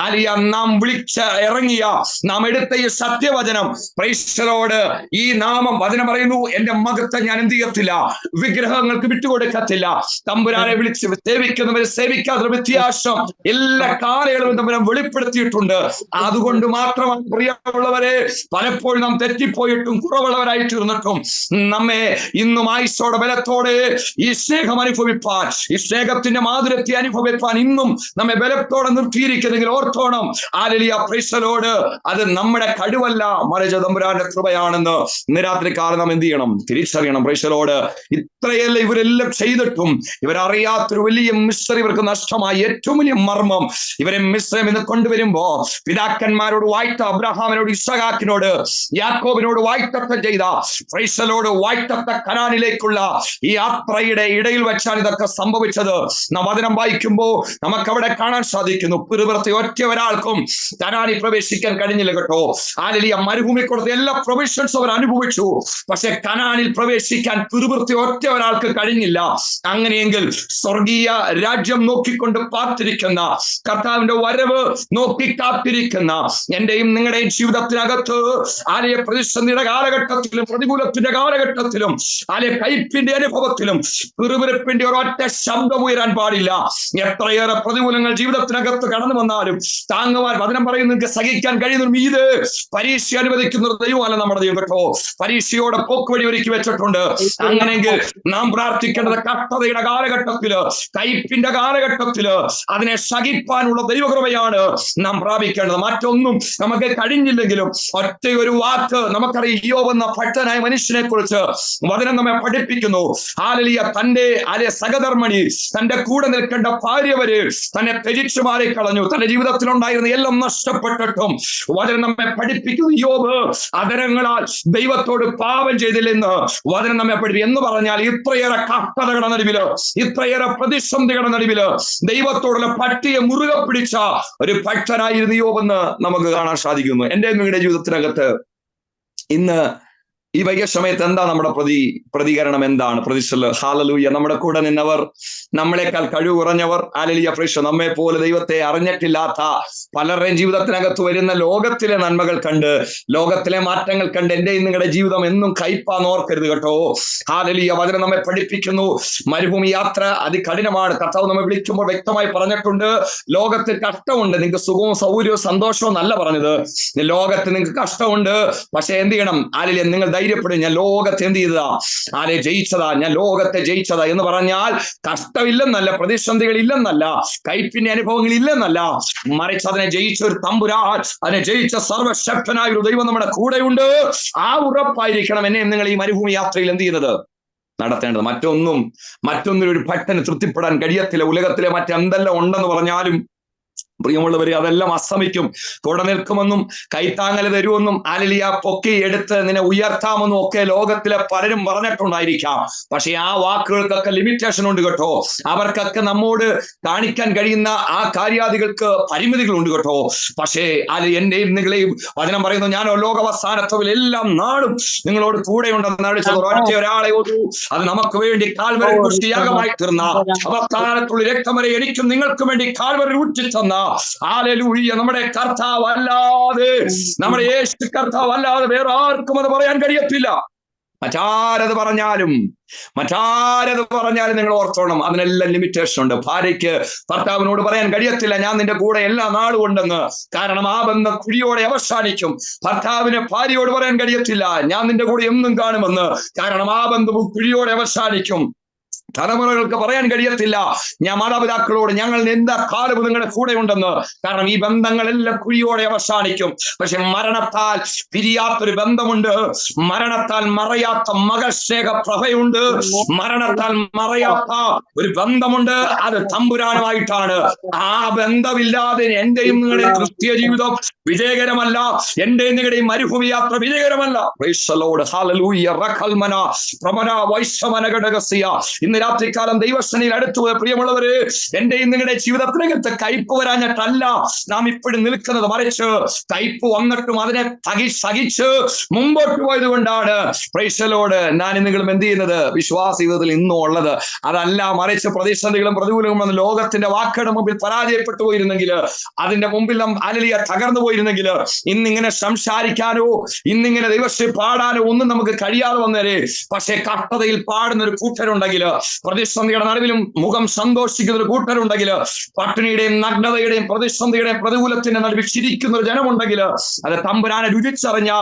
അലിയ നാം വിളിച്ച ഇറങ്ങിയ നാം എടുത്ത ഈ സത്യവചനം, പ്രൈസലോട് ഈ നാമം വചനം പറയുന്നു, എന്റെ മകത്തെ ഞാൻ എന്ത് ചെയ്യത്തില്ല? വിഗ്രഹങ്ങൾക്ക് വിട്ടുകൊടുക്കത്തില്ല. തമ്പുരാനെ വിളിച്ച് സേവിക്കുന്നവരെ സേവിക്കാത്ത വ്യത്യാസം എല്ലാ കാലയളവും തമ്പുരാൻ വെളിപ്പെടുത്തിയിട്ടുണ്ട്. അതുകൊണ്ട് മാത്രമാണ് പ്രിയമുള്ളവരെ പലപ്പോഴും നാം തെറ്റിപ്പോയിട്ടും കുറവുള്ളവരായി തീർന്നിട്ടും നമ്മെ ഇന്നും ആയുസ്സോടെ ബലത്തോടെ ഈ സ്നേഹം അനുഭവിപ്പാൻ, ഈ സ്നേഹത്തിന്റെ മാധുര്യത്തെ അനുഭവിപ്പാൻ ഇന്നും നമ്മെ ബലത്തോടെ നിർത്തിയിരിക്കുന്നെങ്കിൽ ഓർത്തോണം, ഹല്ലേലൂയ പ്രൈസലോട് അത് നമ്മുടെ കഴിവല്ല, മറിച്ച് തമ്പുരാന്റെ കൃപയാണെന്ന് ഇന്ന് രാത്രികാലം നാം എന്ത് ചെയ്യണം? തിരിച്ചറിയണം. പ്രൈസലോട് ഇത്രയല്ല ഇവരെല്ലാം ചെയ്തിട്ടും ഇവരറിയാത്തൊരു വലിയ മിസ്റ്ററി ഇവർക്ക് നഷ്ടമായി. ഏറ്റവും വലിയ മർമ്മം, ഇവരെ മിസ്രൈമിൽ നിന്ന് കൊണ്ടുവരുമ്പോ പിതാക്കന്മാരോട് വായ്ത്ത അബ്രഹാമിനോട്, ഇസഹാക്കിനോട്, യാക്കോബിനോട് വായ്ത്തത്തം ചെയ്ത പ്രൈസലോട് വായ്ത്തത്ത കനാനിലേക്കുള്ള ഈ യാത്രയുടെ ഇടയിൽ വെച്ചാണ് ഇതൊക്കെ സംഭവിച്ചത്. നാം വചനം വായിക്കുമ്പോൾ നമുക്ക് അവിടെ കാണാൻ സാധിക്കുന്നു, പിറുപിറുത്തി ഒറ്റ ഒരാൾക്കും കനാനിൽ പ്രവേശിക്കാൻ കഴിഞ്ഞില്ല കേട്ടോ. ഹല്ലേലൂയ. മരുഭൂമി കൊടുത്ത എല്ലാ പ്രൊവിഷൻസും അവർ അനുഭവിച്ചു, പക്ഷെ കനാനിൽ പ്രവേശിക്കാൻ പിറുപിറുത്തി ഒറ്റ ഒരാൾക്ക് കഴിഞ്ഞില്ല. അങ്ങനെയെങ്കിൽ സ്വർഗീയ രാജ്യം നോക്കിക്കൊണ്ട് പാർത്തിരിക്കുന്ന, കർത്താവിന്റെ വരവ് നോക്കി കാത്തിരിക്കുന്ന എന്റെയും നിങ്ങളുടെയും ജീവിതത്തിനകത്ത് ആലയ പ്രതിസന്ധിയുടെ കാലഘട്ടത്തിലും പ്രതികൂലത്തിന്റെ കാലഘട്ടത്തിലും ആലയ കയ്പിന്റെ അനുഭവത്തിലും പിറുപിറുപ്പിന്റെ ഒരൊറ്റ ശബ്ദം ഉയരാൻ പാടില്ല. എത്രയേറെ പ്രതികൂലങ്ങൾ ജീവിതത്തിനകത്ത് കടന്നു വന്നാലും താങ്ങുവാൻ വചനം പറയുന്നു, നിങ്ങൾക്ക് സഹിക്കാൻ കഴിയുന്ന ഇത് പരീക്ഷ അനുവദിക്കുന്ന ദൈവമല്ല നമ്മുടെ ദൈവം കേട്ടോ. പരീക്ഷയോടെ പോക്കുവഴി ഒരുക്കി വെച്ചിട്ടുണ്ട്. അങ്ങനെയെങ്കിൽ നാം പ്രാർത്ഥിക്കേണ്ടത് കഷ്ടതയുടെ കാലഘട്ടത്തില്, കയ്പിന്റെ കാലഘട്ടത്തില് അതിനെ സഹിപ്പാനുള്ള ദൈവകൃപയാണ് നാം പ്രാപിക്കേണ്ടത്. മറ്റൊന്നും നമുക്ക് കഴിഞ്ഞ കഴിഞ്ഞില്ലെങ്കിലും ഒറ്റ ഒരു വാക്ക് നമുക്കറിയാം. ഇയ്യോബ് എന്ന ഭക്തനായ മനുഷ്യനെ കുറിച്ച് വചനം നമ്മെ പഠിപ്പിക്കുന്നു. ഹല്ലേലൂയ. തന്റെ സഹധർമ്മിണി, തന്റെ കൂടെ നിൽക്കേണ്ട ഭാര്യ വരെ തന്നെ ത്യജിച്ചു മാറിക്കളഞ്ഞു. തന്റെ ജീവിതത്തിൽ ഉണ്ടായിരുന്ന എല്ലാം നഷ്ടപ്പെട്ടിട്ടും വചനം നമ്മെ പഠിപ്പിക്കുന്നു, ഇയ്യോബ് അധരങ്ങളാൽ ദൈവത്തോട് പാപം ചെയ്തില്ലെന്ന് വചനം നമ്മെ പഠിപ്പിക്കും. എന്ന് പറഞ്ഞാൽ ഇത്രയേറെ കഷ്ടതകളുടെ നടുവില്, ഇത്രയേറെ പ്രതിസന്ധികളുടെ നടുവില് ദൈവത്തോടുള്ള പട്ടിയെ മുറുകെ പിടിച്ച ഒരു ഭക്തനായിരുന്നു ഇയ്യോബ് എന്ന് നമുക്ക് കാണാൻ സാധിക്കുന്നു. എന്റെ നിങ്ങളുടെ ജീവിതത്തിനകത്ത് ഇന്ന് ഈ വൈകിയ സമയത്ത് എന്താ നമ്മുടെ പ്രതികരണം? എന്താണ് പ്രതിസന്ധി? ഹല്ലേലൂയ. നമ്മുടെ കൂടെ നിന്നവർ, നമ്മളെക്കാൾ കഴിവ് കുറഞ്ഞവർ, ഹല്ലേലൂയ പ്രൈസ്, നമ്മെ പോലെ ദൈവത്തെ അറിഞ്ഞിട്ടില്ലാത്ത പലരുടെയും ജീവിതത്തിനകത്ത് വരുന്ന ലോകത്തിലെ നന്മകൾ കണ്ട്, ലോകത്തിലെ മാറ്റങ്ങൾ കണ്ട് എന്റെയും നിങ്ങളുടെ ജീവിതം എന്നും കയ്പാന്ന് ഓർക്കരുത് കേട്ടോ. ഹല്ലേലൂയ. വചനം നമ്മെ പഠിപ്പിക്കുന്നു, മരുഭൂമി യാത്ര അതികഠിനമാണ്. കർത്താവ് നമ്മെ വിളിക്കുമ്പോൾ വ്യക്തമായി പറഞ്ഞിട്ടുണ്ട്, ലോകത്തിൽ കഷ്ടമുണ്ട്, നിങ്ങൾക്ക് സുഖവും സൗകര്യവും സന്തോഷവും നല്ല പറഞ്ഞത്. ലോകത്ത് നിങ്ങൾക്ക് കഷ്ടമുണ്ട്, പക്ഷെ എന്ത് ചെയ്യണം? ഹല്ലേലൂയ, നിങ്ങൾ ധൈര്യപ്പെടും. ഞാൻ ലോകത്തെ എന്ത് ചെയ്തതാ? ജയിച്ചതാ. ഞാൻ ലോകത്തെ ജയിച്ചതാ എന്ന് പറഞ്ഞാൽ കഷ്ടമില്ലെന്നല്ല, പ്രതിസന്ധികൾ ഇല്ലെന്നല്ല, കയ്പിന്റെ അനുഭവങ്ങൾ ഇല്ലെന്നല്ല, മറിച്ച് അതിനെ ജയിച്ച ഒരു തമ്പുരാൻ, അതിനെ ജയിച്ച സർവശക്തനായ ഒരു ദൈവം നമ്മുടെ കൂടെയുണ്ട്. ആ ഉറപ്പായിരിക്കണം എന്നെ നിങ്ങൾ ഈ മരുഭൂമി യാത്രയിൽ എന്ത് ചെയ്യുന്നത്? നടത്തേണ്ടത്. മറ്റൊന്നിനും ഒരു ഭക്തന് തൃപ്തിപ്പെടാൻ കഴിയത്തില്ല. ഉലകത്തിലെ മറ്റെന്തെല്ലാം ഉണ്ടെന്ന് പറഞ്ഞാലും പ്രിയമുള്ളവരെ, അതെല്ലാം അസ്തമിക്കും. കൂടെ നിൽക്കുമെന്നും കൈത്താങ്ങൽ തരുമെന്നും ഹല്ലേലൂയ പൊക്കി എടുത്ത് നിന്നെ ഉയർത്താമെന്നും ഒക്കെ ലോകത്തിലെ പലരും പറഞ്ഞിട്ടുണ്ടായിരിക്കാം. പക്ഷെ ആ വാക്കുകൾക്കൊക്കെ ലിമിറ്റേഷൻ ഉണ്ട് കേട്ടോ. അവർക്കൊക്കെ നമ്മോട് കാണിക്കാൻ കഴിയുന്ന ആ കാര്യാദികൾക്ക് പരിമിതികളുണ്ട് കേട്ടോ. പക്ഷേ അത് എന്റെയും നിങ്ങളെയും വചനം പറയുന്നു, ഞാൻ ലോകാവസാനത്തോളം എല്ലാം നാളും നിങ്ങളോട് കൂടെ ഉണ്ടെന്ന് അടിച്ചത് ഒറ്റ ഒരാളെ ഉള്ളൂ. അത് നമുക്ക് വേണ്ടി കാൽവരി കുരിശിയാഗമായി തീർന്ന അവസാനത്തുള്ള രക്തം വരെ എനിക്കും നിങ്ങൾക്കും വേണ്ടി കാൽവരി ഊറ്റി തന്ന ഹല്ലേലൂയ നമ്മുടെ കർത്താവ് അല്ലാതെ, നമ്മുടെ യേശു കർത്താവ് അല്ലാതെ വേറെ ആർക്കും അത് പറയാൻ കഴിയത്തില്ല. മറ്റാരത് പറഞ്ഞാലും നിങ്ങൾ ഓർത്തോണം, അതിനെല്ലാം ലിമിറ്റേഷൻ ഉണ്ട്. ഭാര്യയ്ക്ക് ഭർത്താവിനോട് പറയാൻ കഴിയത്തില്ല, ഞാൻ നിന്റെ കൂടെ എല്ലാ നാളും ഉണ്ടെന്ന്. കാരണം ആ ബന്ധം കുഴിയോടെ അവസാനിക്കും. ഭർത്താവിന് ഭാര്യയോട് പറയാൻ കഴിയത്തില്ല, ഞാൻ നിന്റെ കൂടെ എന്നും കാണുമെന്ന്. കാരണം ആ ബന്ധവും കുഴിയോടെ അവസാനിക്കും. തലമുറകൾക്ക് പറയാൻ കഴിയത്തില്ല, ഞാൻ മാതാപിതാക്കളോട് ഞങ്ങൾ എന്താ കാലവും നിങ്ങളുടെ കൂടെ ഉണ്ടെന്ന്. കാരണം ഈ ബന്ധങ്ങളെല്ലാം കുഴിയോടെ അവസാനിക്കും. പക്ഷെ മരണത്താൽ പിരിയാത്തൊരു ബന്ധമുണ്ട്, മരണത്താൽ മറയാത്ത മകൾ സ്നേഹപ്രഭയുണ്ട്, മരണത്താൽ മറയാത്ത ഒരു ബന്ധമുണ്ട്. അത് തമ്പുരാനുമായിട്ടാണ്. ആ ബന്ധമില്ലാതെ എന്റെയും നിങ്ങളുടെ ക്രിസ്തീയ ജീവിതം വിജയകരമല്ല, എന്റെയും നിങ്ങളുടെയും മരുഭൂമി യാത്ര വിജയകരമല്ല. Praise the Lord. ഹല്ലേലൂയ. റഖൽമന പ്രമന വൈശമന ഘടകസിയ. ഇന്ന് രാത്രികാലം ദൈവസന്നിധിയിൽ അടുത്തു പോയ പ്രിയമുള്ളവര്, എന്റെയും നിങ്ങളുടെ ജീവിതത്തിനകത്ത് കയ്പ് വരാഞ്ഞിട്ടല്ല നാം ഇപ്പോഴും നിൽക്കുന്നത്, മറിച്ച് കയ്പ് വന്നിട്ടും അതിനെ സഹിച്ച് മുമ്പോട്ട് പോയത് കൊണ്ടാണ് പ്രൈസ് ദി ലോർഡ് ഞാൻ നിങ്ങളും എന്ത് ചെയ്യുന്നത്? വിശ്വാസ ജീവിതത്തിൽ ഇന്നും ഉള്ളത്. അതല്ല, മറിച്ച് പ്രതിസന്ധികളും പ്രതികൂലങ്ങളും ലോകത്തിന്റെ വാക്കുകളുടെ മുമ്പിൽ പരാജയപ്പെട്ടു പോയിരുന്നെങ്കിൽ, അതിന്റെ മുമ്പിൽ ഹല്ലേലൂയ തകർന്നു പോയിരുന്നെങ്കിൽ, ഇന്നിങ്ങനെ സംസാരിക്കാനോ ഇന്നിങ്ങനെ ദൈവത്തെ പാടാനോ ഒന്നും നമുക്ക് കഴിയാതെ വന്നേരെ. പക്ഷെ കഷ്ടതയിൽ പാടുന്ന ഒരു കൂട്ടരുണ്ടെങ്കിൽ, പ്രതിസന്ധിയുടെ നടുവിലും മുഖം സന്തോഷിക്കുന്ന ഒരു കൂട്ടരുണ്ടെങ്കിൽ, പട്ടിണിയുടെയും നഗ്നതയുടെയും പ്രതിസന്ധിയുടെയും പ്രതികൂലത്തിന്റെ നടുവിൽ ചിരിക്കുന്ന ഒരു ജനമുണ്ടെങ്കിൽ, അത് തമ്പുരാനെ രുചിച്ചറിഞ്ഞ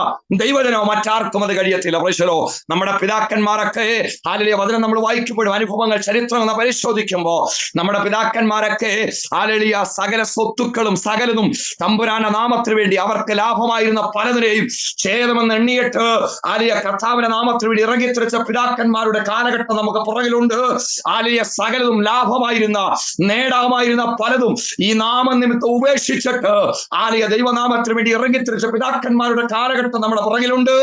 ദൈവജനോ മറ്റാർക്കും അത് കഴിയത്തില്ല. പ്രൈസലോ. നമ്മുടെ പിതാക്കന്മാരൊക്കെ ഹല്ലേലൂയ വചനം നമ്മൾ വായിക്കുമ്പോഴും അനുഭവങ്ങൾ ചരിത്രം പരിശോധിക്കുമ്പോൾ നമ്മുടെ പിതാക്കന്മാരൊക്കെ ഹല്ലേലൂയ സകല സ്വത്തുക്കളും സകലതും തമ്പുരാന്റെ നാമത്തിന് വേണ്ടി അവർക്ക് ലാഭമായിരുന്ന പലതിനെയും ഛേദമെന്ന് എണ്ണിയിട്ട് ഹല്ലേലൂയ കർത്താവിന്റെ നാമത്തിന് വേണ്ടി ഇറങ്ങിത്തിരിച്ച പിതാക്കന്മാരുടെ കാലഘട്ടം നമുക്ക് പുറകിലുണ്ട്. ഹല്ലേലൂയ സകലതും ലാഭമായിരുന്ന നേടാമായിരുന്ന പലതും ഈ നാമനിമിത്തം ഉപേക്ഷിച്ചിട്ട് ഹല്ലേലൂയ ദൈവനാമത്തിന് വേണ്ടി ഇറങ്ങിത്തിരിച്ച പിതാക്കന്മാരുടെ കാലഘട്ടം നമ്മുടെ പുറകിലുണ്ട്.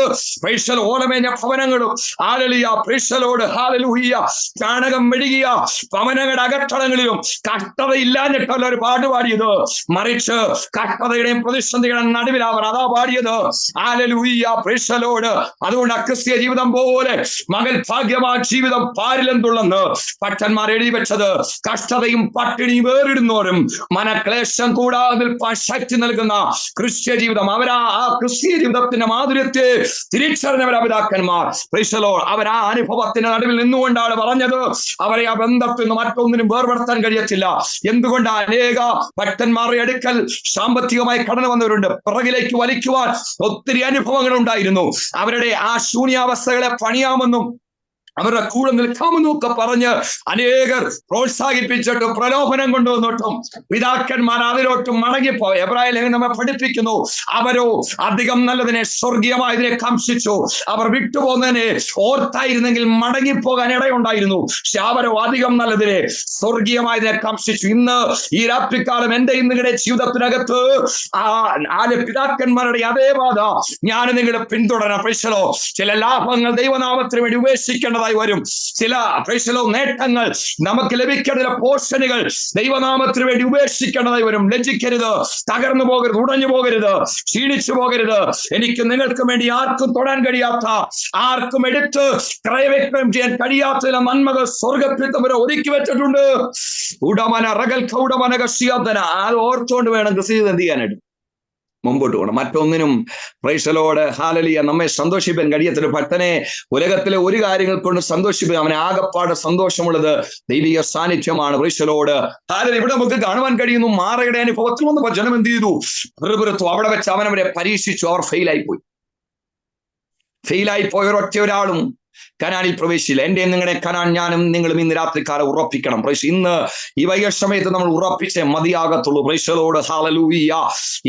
Praise the Lord. ഓലമേഞ്ഞ ഭവനങ്ങളും hallelujah praise the Lord hallelujah ചാണകം മെഴുകിയ ഭവനങ്ങളുടെ അകത്തളങ്ങളിലും കഷ്ടതയില്ലാഞ്ഞിട്ടല്ല ഒരു പാട്ട് പാടിയത്, മറിച്ച് കഷ്ടതയുടെയും പ്രതിസന്ധികളുടെയും നടുവിൽ അവർ അതാ പാടിയത്. Hallelujah praise the Lord. അതുകൊണ്ട് ക്രിസ്തീയ ജീവിതം പോലെ മകൾ ഭാഗ്യവാൻ ജീവിതം പാരിലെന്തുള്ളെന്ന് ഭക്തന്മാർ എഴുതി വെച്ചത്, കഷ്ടതയും പട്ടിണിയും വേറിടുന്നവരും മനക്ലേശം കൂടാതെ നിൽപ്പാൻ ശക്തി നൽകുന്ന ക്രിസ്തീയ ജീവിതം. അവരാ ആ ക്രിസ്തീയ ജീവിതത്തിന്റെ മാധുര്യത്തെ തിരിച്ചറിഞ്ഞവരാ പിതാക്കന്മാർ. Price the Lord. അവർ ആ അനുഭവത്തിന്റെ നടുവിൽ നിന്നുകൊണ്ടാണ് പറഞ്ഞത്, അവരെ ആ ബന്ധത്തിൽ നിന്ന് മറ്റൊന്നിനും വേർപെടുത്താൻ കഴിയത്തില്ല. എന്തുകൊണ്ട്? അനേക ഭക്തന്മാരുടെ അടുക്കൽ സാമ്പത്തികമായി കടന്നു വന്നവരുണ്ട്, പിറകിലേക്ക് വലിക്കുവാൻ ഒത്തിരി അനുഭവങ്ങൾ ഉണ്ടായിരുന്നു. അവരുടെ ആ ശൂന്യാവസ്ഥകളെ പണിയാമെന്നും അവരുടെ കൂടെ നിൽക്കാമെന്നൊക്കെ പറഞ്ഞ് അനേകർ പ്രോത്സാഹിപ്പിച്ചിട്ടും പ്രലോഭനം കൊണ്ടുവന്നിട്ടും പിതാക്കന്മാർ അതിലോട്ടും മടങ്ങിപ്പോയി. എബ്രായ ലേഖനം നമ്മെ പഠിപ്പിക്കുന്നു, അവരോ അധികം നല്ലതിനെ സ്വർഗീയമായതിനെ കാംക്ഷിച്ചു. അവർ വിട്ടുപോകുന്നതിനെ ഓർത്തായിരുന്നെങ്കിൽ മടങ്ങിപ്പോകാൻ ഇടയുണ്ടായിരുന്നു. പക്ഷെ അവരോ അധികം നല്ലതിനെ സ്വർഗീയമായതിനെ കാംക്ഷിച്ചു. ഇന്ന് ഈ രാത്രികാലം എന്റെ നിങ്ങളുടെ ജീവിതത്തിനകത്ത് പിതാക്കന്മാരുടെ അതേ പാത ഞാൻ നിങ്ങളുടെ പിന്തുടരണം. പ്രൈസലോ, ചില ലാഭങ്ങൾ ദൈവനാമത്തിന് വേണ്ടി ഉപേക്ഷിക്കേണ്ടതായി വരും. ചില പ്രൈസലോ നേട്ടങ്ങൾ നമുക്ക് ലഭിക്കേണ്ട പോർഷനുകൾ ദൈവനാമത്തിന് വേണ്ടി ഉപേക്ഷിക്കേണ്ടതായി വരും. ലജ്ജിക്കരുത്, തകർന്നു പോകരുത്, ഉടഞ്ഞു പോകരുത്, ക്ഷീണിച്ചു പോകരുത്. എനിക്ക് നിങ്ങൾക്ക് വേണ്ടി ആർക്കും തൊടാൻ കഴിയാത്ത, ആർക്കും എടുത്ത് ക്രയവിക്രയം ചെയ്യാൻ കഴിയാത്ത ചില നന്മകൾ സ്വർഗത്തിൽ തമ്മിൽ ഒരുക്കി വെച്ചിട്ടുണ്ട്. ഉടമന റകൽ കൗടമന കഷിയാതന, അത് ഓർത്തുകൊണ്ട് വേണം കൃഷി എന്ത് ചെയ്യാനായിട്ട് മുമ്പോട്ട് പോകണം. മറ്റൊന്നിനും പ്രൈസലോട് ഹാലലിയ നമ്മെ സന്തോഷിപ്പാൻ കഴിയത്തില്ല. ഭക്തനെ ഉലകത്തിലെ ഒരു കാര്യങ്ങൾ കൊണ്ട് സന്തോഷിപ്പിക്കാൻ അവനെ ആകപ്പാട് സന്തോഷമുള്ളത് ദൈവിക സാന്നിധ്യമാണ്. പ്രൈസലോട് ഹാലലി ഇവിടെ നമുക്ക് കാണുവാൻ കഴിയുന്നു. മാറയുടെ അനുഭവത്തിൽ വന്നപ്പോൾ ജനം എന്ത് ചെയ്തു? വെറുതെറുത്തു. അവിടെ വെച്ച് അവനവരെ പരീക്ഷിച്ചു. അവർ ഫെയിലായി പോയ ഒരാളും കനാനിൽ പ്രവേശിച്ചില്ല. എന്റെ നിങ്ങളുടെ കനാൻ ഞാനും നിങ്ങളും ഇന്ന് രാത്രിക്കാലം ഉറപ്പിക്കണം. പ്രൈസ് ഇന്ന് ഈ വൈകിയ സമയത്ത് നമ്മൾ ഉറപ്പിച്ചേ മതിയാകത്തുള്ളൂ. പ്രൈസലോട് ഹല്ലേലൂയ.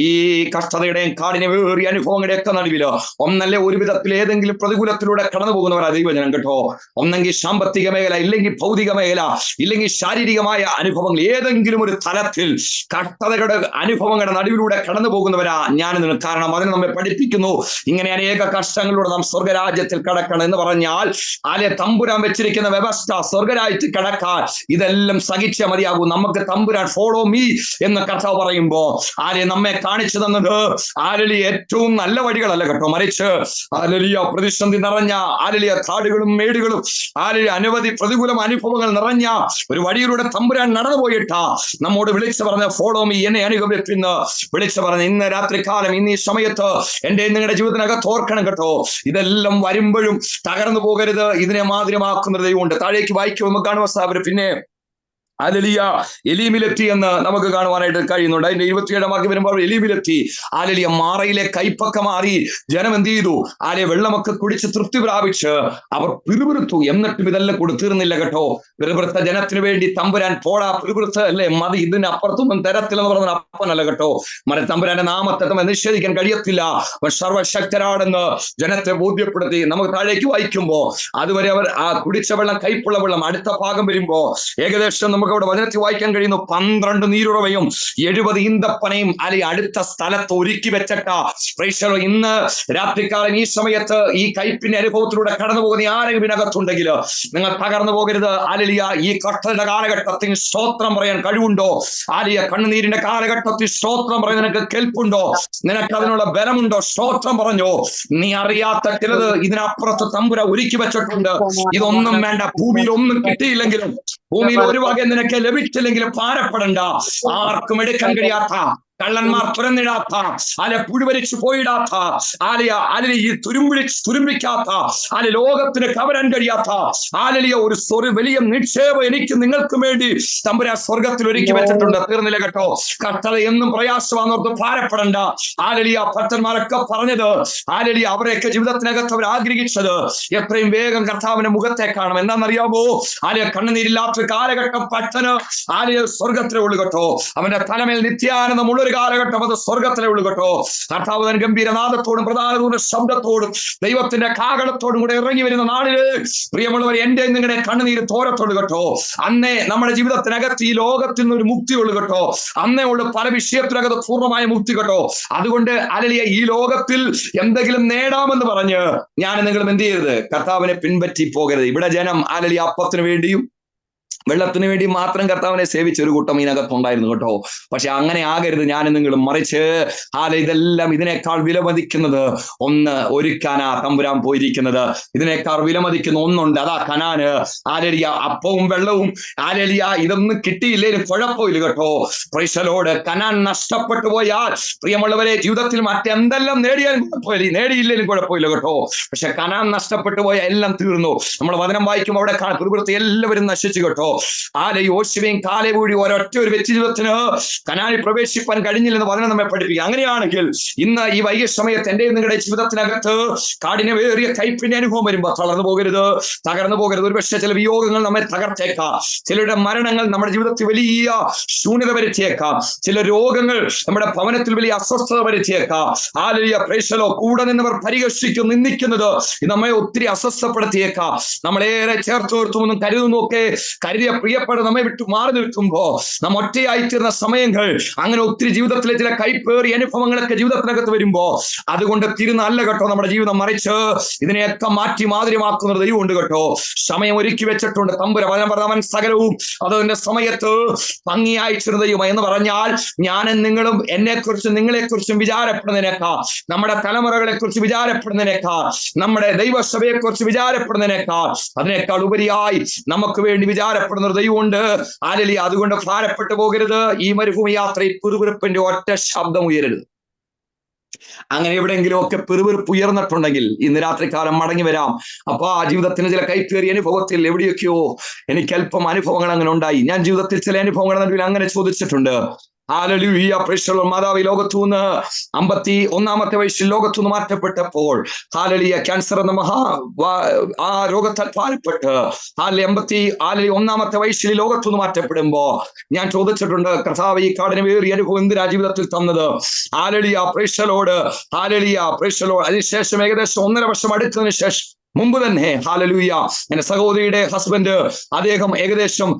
ഈ കഷ്ടതയുടെയും കാഠിന്യമേറിയ അനുഭവങ്ങളുടെ ഒക്കെ നടുവില് ഒന്നല്ലേ ഒരു വിധത്തിൽ ഏതെങ്കിലും പ്രതികൂലത്തിലൂടെ കടന്നു പോകുന്നവരാ ദൈവജനം കേട്ടോ. ഒന്നെങ്കിൽ സാമ്പത്തിക മേഖല, ഇല്ലെങ്കിൽ ഭൗതിക മേഖല, ഇല്ലെങ്കിൽ ശാരീരികമായ അനുഭവങ്ങൾ, ഏതെങ്കിലും ഒരു തലത്തിൽ കഷ്ടതകളുടെ അനുഭവങ്ങളുടെ നടുവിലൂടെ കടന്നു പോകുന്നവരാ ഞാൻ നിങ്ങൾ. കാരണം അതിനെ നമ്മെ പഠിപ്പിക്കുന്നു, ഇങ്ങനെ അനേക കഷ്ടങ്ങളിലൂടെ നാം സ്വർഗരാജ്യത്തിൽ കടക്കണം എന്ന് പറഞ്ഞാൽ തമ്പുരാൻ വെച്ചിരിക്കുന്ന വ്യവസ്ഥ സ്വർഗരാജ്യത്തിൽ കടക്കാൻ ഇതെല്ലാം സഹിച്ചേ മതിയാകൂ. നമുക്ക് തമ്പുരാൻ ഫോളോ മീ എന്ന് കർത്താവ് പറയുമ്പോ നമ്മെ കാണിച്ചു തന്നത് ഏറ്റവും നല്ല വഴികളല്ല കേട്ടോ, മറിച്ച് പ്രതിസന്ധി നിറഞ്ഞ കാടുകളും മേടുകളും അനവധി പ്രതികൂല അനുഭവങ്ങൾ നിറഞ്ഞ ഒരു വഴിയിലൂടെ തമ്പുരാൻ നടന്നുപോയിട്ടാ നമ്മോട് വിളിച്ചു പറഞ്ഞ ഫോളോ മീ, എന്നെ അനുഗമിപ്പിന്ന് വിളിച്ചു പറഞ്ഞ ഇന്ന് രാത്രികാലം, ഇന്ന് ഈ സമയത്ത് എന്റെ നിങ്ങളുടെ ജീവിതത്തിനകത്ത് ഓർക്കണം കേട്ടോ. ഇതെല്ലാം വരുമ്പോഴും തകർന്നു പോകരുത്. ഇതിനെ മാതിരിമാക്കുന്ന ദൈവമുണ്ട്. താഴേക്ക് വായിക്കുമ്പോൾ കാണുവാൻ പിന്നെ എലീമിലെത്തി എന്ന് നമുക്ക് കാണുവാനായിട്ട് കഴിയുന്നുണ്ട്. അതിന്റെ 27 വാക്യം വരുമ്പോൾ എലീമിലെത്തി. മാറയിലെ കൈപ്പൊക്കെ മാറി ജനം എന്ത് ചെയ്തു? വെള്ളമൊക്കെ കുടിച്ച് തൃപ്തി പ്രാപിച്ച് അവർ പിറുപിറുത്തു. എന്നിട്ടും ഇതെല്ലാം കൊടുത്തീർന്നില്ല കേട്ടോ. പിറുപിറുത്ത ജനത്തിന് വേണ്ടി തമ്പുരാൻ പോടാ പിറുപിറുത്ത അല്ലേ മതി, ഇതിനപ്പുറത്തൊന്നും തരത്തില്ലെന്ന് പറഞ്ഞ അപ്പനല്ല കേട്ടോ. മറ്റേ തമ്പുരാന്റെ നാമത്തെ നിഷേധിക്കാൻ കഴിയത്തില്ല. അവൻ സർവശക്തരാണെന്ന് ജനത്തെ ബോധ്യപ്പെടുത്തി. നമുക്ക് താഴേക്ക് വായിക്കുമ്പോ അതുവരെ അവർ ആ കുടിച്ച വെള്ളം, കൈപ്പുള്ള വെള്ളം, അടുത്ത ഭാഗം വരുമ്പോ ഏകദേശം നമുക്ക് അവിടെ വചനത്തിൽ വായിക്കാൻ കഴിയുന്നു 12 നീരുറവയും 70 ഈന്തപ്പനയും അടുത്ത സ്ഥലത്ത് ഒരുക്കി വെച്ചിട്ട. ഇന്ന് രാത്രികാലം ഈ സമയത്ത് ഈ കയ്പിന്റെ അനുഭവത്തിലൂടെ കടന്നു പോകുന്ന ആരെങ്കിലും ഇതിനകത്തുണ്ടെങ്കിൽ നിങ്ങൾ തകർന്നു പോകരുത്. ഈ കഷ്ടയുടെ കാലഘട്ടത്തിൽ സ്തോത്രം പറയാൻ കഴിവുണ്ടോ? കണ്ണുനീരിന്റെ കാലഘട്ടത്തിൽ സ്തോത്രം പറയാൻ നിനക്ക് കേൾപ്പുണ്ടോ? നിനക്ക് അതിനുള്ള ബലമുണ്ടോ? സ്തോത്രം പറഞ്ഞോ. നീ അറിയാത്ത ചിലത് ഇതിനപ്പുറത്ത് തമ്പുര ഒരുക്കി വെച്ചിട്ടുണ്ട്. ഇതൊന്നും വേണ്ട. ഭൂമിയിൽ ഒന്നും കിട്ടിയില്ലെങ്കിലും, ഭൂമിയിൽ ഒരു വക നിനക്ക് ലഭിച്ചില്ലെങ്കിലും ഭാരപ്പെടണ്ട. ആർക്കും എടുക്കാൻ കഴിയാത്ത, കള്ളന്മാർ തുറന്നിടാത്ത, പുഴുവരിച്ചു പോയിടാത്ത, തുരുമ്പിക്കാത്ത, ലോകത്തിന് കവരാൻ കഴിയാത്ത ഒരു വലിയ നിക്ഷേപം എനിക്ക് നിങ്ങൾക്കും വേണ്ടി തമ്പുരാൻ സ്വർഗത്തിൽ ഒരുക്കി വെച്ചിട്ടുണ്ട്. തീർന്നില്ല കേട്ടോ. കഷ്ടത എന്നും പ്രയാസമാണെന്നോർത്ത് ഭാരപ്പെടണ്ട. ഭക്തന്മാരൊക്കെ പറഞ്ഞത് അവരെയൊക്കെ ജീവിതത്തിനകത്ത് അവർ ആഗ്രഹിച്ചത് എത്രയും വേഗം കർത്താവിന്റെ മുഖത്തെ കാണും. എന്താണെന്നറിയാമോ? കണ്ണുനീരില്ലാത്ത കാലഘട്ടം ഭക്തന് സ്വർഗത്തിലെ ഉള്ളു കേട്ടോ. അവന്റെ തലമേൽ നിത്യാനന്ദമുള്ളൊരു കാലഘട്ടം അത് സ്വർഗത്തിലെ ഉള്ളു കേട്ടോ. കർത്താവ് തൻ ഗംഭീരനാദത്തോടും പ്രധാന ശബ്ദത്തോടും ദൈവത്തിന്റെ കാഹളത്തോടും കൂടെ ഇറങ്ങി വരുന്ന നാളില് പ്രിയമുള്ളവർ, എന്റെ നിങ്ങളുടെ കണ്ണുനീര് തോരത്തോട് കേട്ടോ. അന്നേ നമ്മുടെ ജീവിതത്തിനകത്ത് ഈ ലോകത്തിൽ നിന്ന് ഒരു മുക്തി ഉള്ളു കേട്ടോ. അന്നേ ഉള്ളു പല വിഷയത്തിനകത്ത് പൂർണ്ണമായ മുക്തി കേട്ടോ. അതുകൊണ്ട് ഈ ലോകത്തിൽ എന്തെങ്കിലും നേടാമെന്ന് പറഞ്ഞ് ഞാൻ നിങ്ങളും എന്ത് ചെയ്യരുത്? കർത്താവിനെ പിൻപറ്റി പോകരുത്. ഇവിടെ ജനം അപ്പത്തിന് വേണ്ടിയും വെള്ളത്തിന് വേണ്ടി മാത്രം കർത്താവിനെ സേവിച്ച ഒരു കൂട്ടം ഇതിനകത്തുണ്ടായിരുന്നു കേട്ടോ. പക്ഷെ അങ്ങനെ ആകരുത് ഞാനും നിങ്ങളും. മറിച്ച് ഇതെല്ലാം ഇതിനേക്കാൾ വിലമതിക്കുന്നത് ഒന്ന് ഒരുക്കാനാ തമ്പുരാൻ പോയിരിക്കുന്നത്. ഇതിനേക്കാൾ വിലമതിക്കുന്ന ഒന്നുണ്ട്, അതാ കനാന്. അപ്പവും വെള്ളവും ഇതൊന്നും കിട്ടിയില്ലേലും കുഴപ്പമില്ല കേട്ടോ. പ്രൈസലോട് കനാൻ നഷ്ടപ്പെട്ടു പോയാൽ പ്രിയമുള്ളവരെ ജീവിതത്തിൽ മറ്റെന്തെല്ലാം നേടിയില്ലേലും കുഴപ്പമില്ല കേട്ടോ. പക്ഷെ കനാൻ നഷ്ടപ്പെട്ടു പോയാൽ എല്ലാം തീർന്നു. നമ്മൾ വചനം വായിക്കുമ്പോൾ അവിടെ എല്ലാവരും നശിച്ചു കേട്ടോ. യോശുവയും കാലേബും കൂടി ഒരൊറ്റ ഒരു വ്യക്തി ജീവിതത്തിന് കനാനിൽ പ്രവേശിപ്പാൻ കഴിഞ്ഞില്ലെന്ന് വചനം നമ്മെ പഠിപ്പിക്കുക. അങ്ങനെയാണെങ്കിൽ ഇന്ന് ഈ വൈകിയ സമയത്ത് എന്റെ നിങ്ങളുടെ ജീവിതത്തിനകത്ത് കാഠിന്യമേറിയ കയ്പിന്റെ അനുഭവം വരുമ്പോൾ തളർന്നു പോകരുത്, തകർന്നു പോകരുത്. ഒരുപക്ഷെ ചില വിയോഗങ്ങൾ നമ്മെ തകർത്തേക്കാം, ചിലരുടെ മരണങ്ങൾ നമ്മുടെ ജീവിതത്തിൽ വലിയ ശൂന്യത വരുത്തിയേക്കാം, ചില രോഗങ്ങൾ നമ്മുടെ ഭവനത്തിൽ വലിയ അസ്വസ്ഥത വരുത്തിയേക്കാം. പ്രേക്ഷലോ കൂടെ നിന്നവർ പരിഹസിക്കും, നിന്ദിക്കുന്നത് നമ്മെ ഒത്തിരി അസ്വസ്ഥപ്പെടുത്തിയേക്കാം. നമ്മളേറെ ചേർത്ത് നിർത്തുമെന്നും കരുതുന്നു ഒക്കെ കരുതിയ പ്രിയപ്പെട്ട് നമ്മെ വിട്ടു മാറി നിൽക്കുമ്പോ നാം ഒറ്റയായിത്തീർന്ന സമയങ്ങൾ, അങ്ങനെ ഒത്തിരി ജീവിതത്തിലെ ചില കൈപ്പേറിയ അനുഭവങ്ങളൊക്കെ ജീവിതത്തിനകത്ത് വരുമ്പോ അതുകൊണ്ട് തിരുന്നല്ല കേട്ടോ നമ്മുടെ ജീവിതം, മറിച്ച് ഇതിനെയൊക്കെ മാറ്റി മാധുര്യമാക്കുന്നത് ദൈവമുണ്ട് കേട്ടോ. സമയം ഒരുക്കി വെച്ചിട്ടുണ്ട് തമ്പുരാൻ. അവൻ സകലവും അതതിന്റെ സമയത്ത് ഭംഗിയായിച്ചിരുന്ന ദൈവം എന്ന് പറഞ്ഞാൽ ഞാനും നിങ്ങളും എന്നെക്കുറിച്ചും നിങ്ങളെക്കുറിച്ചും വിചാരപ്പെടുന്നതിനേക്കാൾ, നമ്മുടെ തലമുറകളെ കുറിച്ച് വിചാരപ്പെടുന്നതിനേക്കാൾ, നമ്മുടെ ദൈവസഭയെ കുറിച്ച് വിചാരപ്പെടുന്നതിനേക്കാൾ, അതിനേക്കാൾ ഉപരിയായി നമുക്ക് വേണ്ടി വിചാരപ്പെടുന്ന ഒരു ദൈവമുണ്ട്. അതുകൊണ്ട് ഭാരപ്പെട്ടു പോകരുത്. ഈ മരുഭൂമി യാത്രയിൽ പിറുപിറുപ്പിന്റെ ഒറ്റ ശബ്ദം ഉയരരുത്. അങ്ങനെ എവിടെയെങ്കിലും ഒക്കെ പിറുപിറുപ്പ് ഉയർന്നിട്ടുണ്ടെങ്കിൽ ഇന്ന് രാത്രികാലം മടങ്ങി വരാം. അപ്പൊ ആ ജീവിതത്തിന് ചില കൈപ്പേറിയ അനുഭവത്തിൽ എവിടെയൊക്കെയോ എനിക്ക് അല്പം അനുഭവങ്ങൾ അങ്ങനെ ഉണ്ടായി. ഞാൻ ജീവിതത്തിൽ ചില അനുഭവങ്ങൾ നടുവിൽ അങ്ങനെ ചോദിച്ചിട്ടുണ്ട്. മാതാവ് ലോകത്തുനിന്ന് 51 വയസ്സിൽ ലോകത്തുനിന്ന് മാറ്റപ്പെട്ടപ്പോൾ ക്യാൻസർ എന്ന ആ രോഗത്താൽ ഭാരപ്പെട്ട് 51 വയസ്സിൽ ലോകത്തുനിന്ന് മാറ്റപ്പെടുമ്പോ ഞാൻ ചോദിച്ചിട്ടുണ്ട്, കർത്താവ് ഈ കാഠിന്യമേറിയ അനുഭവം എന്തിനാ ജീവിതത്തിൽ തന്നത്? പ്രേക്ഷലോട് അതിനുശേഷം ഏകദേശം 1.5 വർഷം അടുത്തതിന് ശേഷം മുമ്പ് തന്നെ എന്റെ സഹോദരിയുടെ ഹസ്ബൻഡ് അദ്ദേഹം ഏകദേശം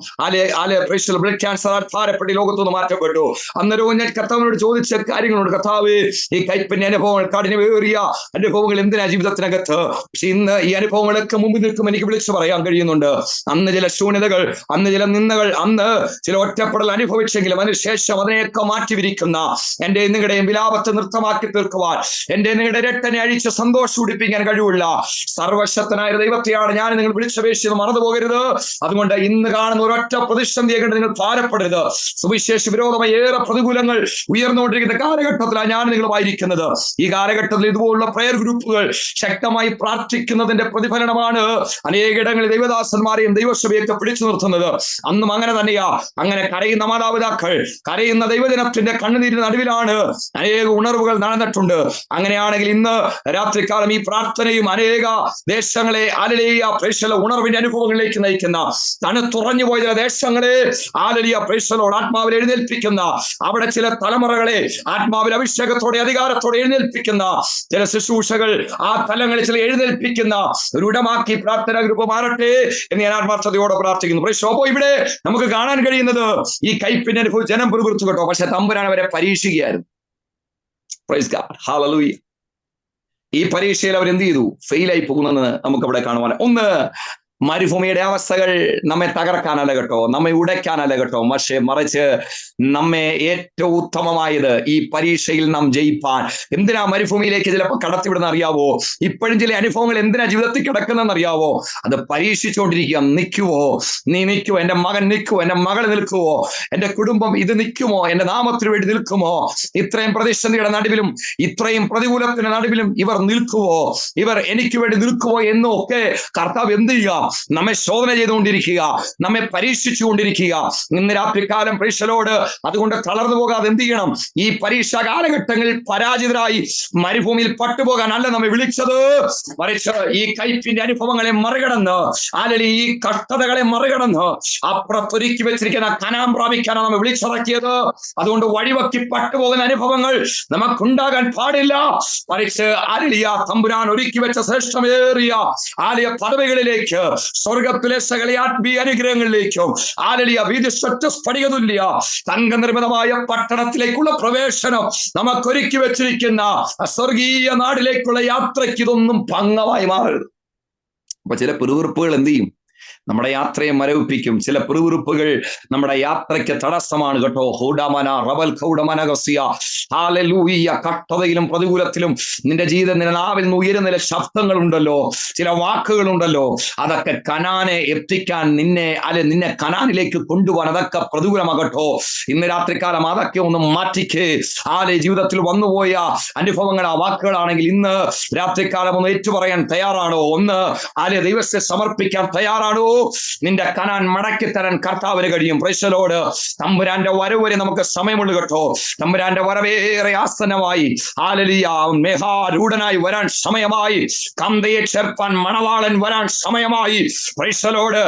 ബ്ലഡ് ക്യാൻസർ ഭാരപ്പെട്ട് ലോകത്തുനിന്ന് മാറ്റപ്പെട്ടു. അന്നേരവും ഞാൻ കർത്താവിനോട് ചോദിച്ച കാര്യങ്ങളുണ്ട്. കർത്താവ് ഈ കൈപ്പിന്റെ അനുഭവങ്ങൾ, കാഠിന്യമേറിയ അനുഭവങ്ങൾ എന്തിനാ ജീവിതത്തിനകത്ത്? പക്ഷെ ഇന്ന് ഈ അനുഭവങ്ങളൊക്കെ മുമ്പിൽ നിൽക്കും എനിക്ക് വിളിച്ചു പറയാൻ കഴിയുന്നുണ്ട്. അന്ന് ചില ശൂന്യതകൾ, അന്ന് ചില നിന്ദകൾ, അന്ന് ചില ഒറ്റപ്പെടൽ അനുഭവിച്ചെങ്കിലും അതിനുശേഷം അതിനെയൊക്കെ മാറ്റിവിരിക്കുന്ന എന്റെ നിങ്ങളുടെയും വിലാപത്തെ നൃത്തമാക്കി തീർക്കുവാൻ, എന്റെ നിങ്ങളുടെ രട്ടനെ അഴിച്ച് സന്തോഷം ഉടിപ്പിക്കാൻ കഴിവുള്ള സർവശക്തനായ ദൈവത്തെയാണ് ഞാൻ നിങ്ങൾ വിളിച്ചപേക്ഷിച്ചത്. മറന്നു പോകരുത്. അതുകൊണ്ട് ഇന്ന് കാണുന്ന ഒരൊറ്റ പ്രതിസന്ധിയെ കണ്ട് നിങ്ങൾ ഭാരപ്പെടരുത്. സുവിശേഷ വിരോധമായ ഏറെ പ്രതികൂലങ്ങൾ ഉയർന്നുകൊണ്ടിരിക്കുന്ന കാലഘട്ടത്തിലാണ് ഞാൻ നിങ്ങളുമായിരിക്കുന്നത്. ഈ കാലഘട്ടത്തിൽ ഇതുപോലുള്ള പ്രയർ ഗ്രൂപ്പുകൾ ശക്തമായി പ്രാർത്ഥിക്കുന്നതിന്റെ പ്രതിഫലനമാണ് അനേകയിടങ്ങളിൽ ദൈവദാസന്മാരെയും ദൈവസഭയൊക്കെ പിടിച്ചു നിർത്തുന്നത്. അന്നും അങ്ങനെ തന്നെയാ. അങ്ങനെ കരയുന്ന മാതാപിതാക്കൾ, കരയുന്ന ദൈവജനത്തിന്റെ കണ്ണുനീരിന് നടുവിലാണ് അനേക ഉണർവുകൾ നടന്നിട്ടുണ്ട്. അങ്ങനെയാണെങ്കിൽ ഇന്ന് രാത്രികാലം ഈ പ്രാർത്ഥനയും അനേക ദേശങ്ങളെ ഉണർവിന്റെ അനുഭവങ്ങളിലേക്ക് നയിക്കുന്ന, തണുത്തുറഞ്ഞു പോയ ചില ദേശങ്ങളെ ആത്മാവിൽ എഴുന്നേൽപ്പിക്കുന്ന, അവിടെ ചില തലമുറകളെ ആത്മാവിൽ അഭിഷേകത്തോടെ അധികാരത്തോടെ എഴുന്നേൽപ്പിക്കുന്ന ചില ശുശ്രൂഷകൾ ആ തലങ്ങളിൽ ചില എഴുന്നേൽപ്പിക്കുന്ന ഒരു ഇടമാക്കി പ്രാർത്ഥനാ ഗ്രൂപ്പ് മാറട്ടെ എന്ന് ഞാൻ ആത്മാർത്ഥതയോടെ പ്രാർത്ഥിക്കുന്നു. പ്രേക്ഷകോ, ഇവിടെ നമുക്ക് കാണാൻ കഴിയുന്നത് ഈ കൈപ്പിന്റെ അനുഭവം ജനം പിറുപിറുത്തു കേട്ടോ, പക്ഷെ തമ്പുരാൻ അവരെ പരീക്ഷിക്കുകയായിരുന്നു. Praise God, hallelujah. ഈ പരീക്ഷയിൽ അവർ എന്ത് ചെയ്തു? ഫെയിലായി പോകുന്നെന്ന് നമുക്ക് അവിടെ കാണുവാൻ. ഒന്ന്, മരുഭൂമിയുടെ അവസ്ഥകൾ നമ്മെ തകർക്കാനല്ല കേട്ടോ, നമ്മെ ഉടയ്ക്കാനല്ല കേട്ടോ, മറിച്ച് നമ്മെ ഏറ്റവും ഉത്തമമായത് ഈ പരീക്ഷയിൽ നാം ജയിപ്പാൻ. എന്തിനാ മരുഭൂമിയിലേക്ക് ചിലപ്പോൾ കടത്തിവിടുന്ന അറിയാവോ? ഇപ്പോഴും ചില അനുഭവങ്ങൾ എന്തിനാ ജീവിതത്തിൽ കിടക്കുന്നതെന്ന് അറിയാവോ? അത് പരീക്ഷിച്ചുകൊണ്ടിരിക്കുക. നിൽക്കുവോ? നീ നിൽക്കുവോ? എന്റെ മകൻ നിൽക്കുവോ? എന്റെ മകൾ നിൽക്കുവോ? എന്റെ കുടുംബം ഇത് നിൽക്കുമോ? എന്റെ നാമത്തിന് വേണ്ടി നിൽക്കുമോ? ഇത്രയും പ്രതിസന്ധിയുടെ നടുവിലും ഇത്രയും പ്രതികൂലത്തിന്റെ നടുവിലും ഇവർ നിൽക്കുവോ? ഇവർ എനിക്ക് വേണ്ടി നിൽക്കുവോ എന്നൊക്കെ കർത്താവ് എന്ത് ചെയ്യുക? നമ്മെ ശോധന ചെയ്തുകൊണ്ടിരിക്കുക, നമ്മെ പരീക്ഷിച്ചുകൊണ്ടിരിക്കുക. ഇന്ന് രാത്രികാലം പ്രേക്ഷലോട് അതുകൊണ്ട് തളർന്നു പോകാതെ എന്ത് ചെയ്യണം? ഈ പരീക്ഷാ കാലഘട്ടങ്ങളിൽ പരാജിതരായി മരുഭൂമിയിൽ പട്ടുപോകാനല്ല നമ്മെ വിളിച്ചത്, മറിച്ച് ഈ കൈപ്പിന്റെ അനുഭവങ്ങളെ മറികടന്ന്, ഈ കഷ്ടതകളെ മറികടന്ന് അപ്പുറത്തൊരുക്കി വെച്ചിരിക്കുന്ന കനാൻ പ്രാപിക്കാനാണ് നമ്മെ വിളിച്ചിറക്കിയത്. അതുകൊണ്ട് വഴിവക്കി പട്ടുപോകുന്ന അനുഭവങ്ങൾ നമുക്കുണ്ടാകാൻ പാടില്ല. മറിച്ച് തമ്പുരാൻ ഒരുക്കി വെച്ച ശ്രേഷ്ഠമേറിയ പദവികളിലേക്ക്, സ്വർഗത്തിലെ സകല ആത്മീയ അനുഗ്രഹങ്ങളിലേക്കും സ്ഫടികതുല്യ തങ്കനിർമ്മിതമായ പട്ടണത്തിലേക്കുള്ള പ്രവേശനം നമുക്കൊരുക്കി വെച്ചിരിക്കുന്ന സ്വർഗീയ നാടിലേക്കുള്ള യാത്രയ്ക്ക് ഇതൊന്നും ഭംഗമായി മാറരുത്. അപ്പൊ ചില പിറുപിറുപ്പുകൾ എന്ത് ചെയ്യും? നമ്മുടെ യാത്രയെ മരവിപ്പിക്കും. ചില പിറുപിറുപ്പുകൾ നമ്മുടെ യാത്രയ്ക്ക് തടസ്സമാണ് കേട്ടോ. കഷ്ടതയിലും പ്രതികൂലത്തിലും നിന്റെ ജീവിതം, നിന്റെ നാവിൽ നിന്ന് ഉയരുന്ന ചില ശബ്ദങ്ങളുണ്ടല്ലോ, ചില വാക്കുകളുണ്ടല്ലോ, അതൊക്കെ കനാനെ എത്തിക്കാൻ നിന്നെ കനാനിലേക്ക് കൊണ്ടുപോകാൻ അതൊക്കെ പ്രതികൂലമാകട്ടോ. ഇന്ന് രാത്രികാലം അതൊക്കെ ഒന്ന് മാറ്റിക്ക്. ജീവിതത്തിൽ വന്നുപോയ അനുഭവങ്ങൾ, ആ വാക്കുകളാണെങ്കിൽ ഇന്ന് രാത്രികാലം ഒന്ന് ഏറ്റുപറയാൻ തയ്യാറാണോ? ഒന്ന് ദൈവത്തെ സമർപ്പിക്കാൻ തയ്യാറാണോ? തയ്യാറാണോ? നിന്റെ കനാൻ മടക്കി തരാൻ കർത്താവിന് കഴിയും. Price the Lord. തമ്പുരാന്റെ വരവ് വരെ നമുക്ക് സമയമുള്ളൂ കേട്ടോ. തമ്പുരാന്റെ വരവേറെ ആസന്നമായി. ഹല്ലേലൂയ. മേഘാരൂഢനായി വരാൻ സമയമായി. കന്തയെ ചേർപ്പാൻ മണവാളൻ വരാൻ സമയമായി. Price the Lord.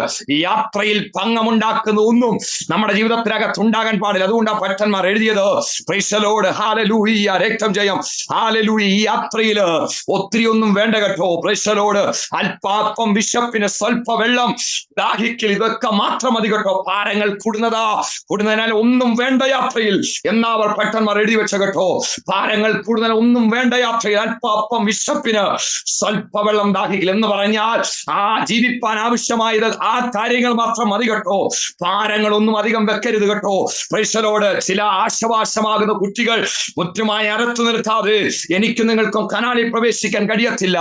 യാത്രയിൽ ഭംഗമുണ്ടാക്കുന്ന ഒന്നും നമ്മുടെ ജീവിതത്തിനകത്ത് ഉണ്ടാകാൻ പാടില്ല. അതുകൊണ്ടാണ് ഭക്തന്മാർ എഴുതിയത്. Praise the Lord. ഹല്ലേലൂയ. രക്തം ജയം. ഹല്ലേലൂയ. ഈ യാത്രയിൽ ഒത്തിരി ഒന്നും വേണ്ട കേട്ടോ. Praise the Lord. അല്പാൽപ്പം വിശപ്പിന് സ്വൽപ്പ വെള്ളം, ദാഹിക്കൽ, ഇതൊക്കെ മാത്രം മതി കേട്ടോ. ഭാരങ്ങൾ കൂടുന്നതിനാൽ ഒന്നും വേണ്ട യാത്രയിൽ എന്നവർ ഭക്തന്മാർ എഴുതി വെച്ച കേട്ടോ. ഭാരങ്ങൾ കൂടുതൽ ഒന്നും വേണ്ട യാത്രയിൽ അല്പാൽപ്പം വിശപ്പിന് സ്വൽപ്പ വെള്ളം, ദാഹിക്കൽ എന്ന് പറഞ്ഞാൽ ആ ജീവിപ്പാൻ ആവശ്യമായത് ആ കാര്യങ്ങൾ മാത്രം മതി കേട്ടോ. ഭാരങ്ങളൊന്നും അധികം വെക്കരുത് കേട്ടോ. Praise the Lord. ചില ആശ്വാസമാകുന്ന കുട്ടികൾ മുറ്റുമായി അറുത്തു നിർത്താതെ എനിക്കും നിങ്ങൾക്കും കനാലിൽ പ്രവേശിക്കാൻ കഴിയത്തില്ല,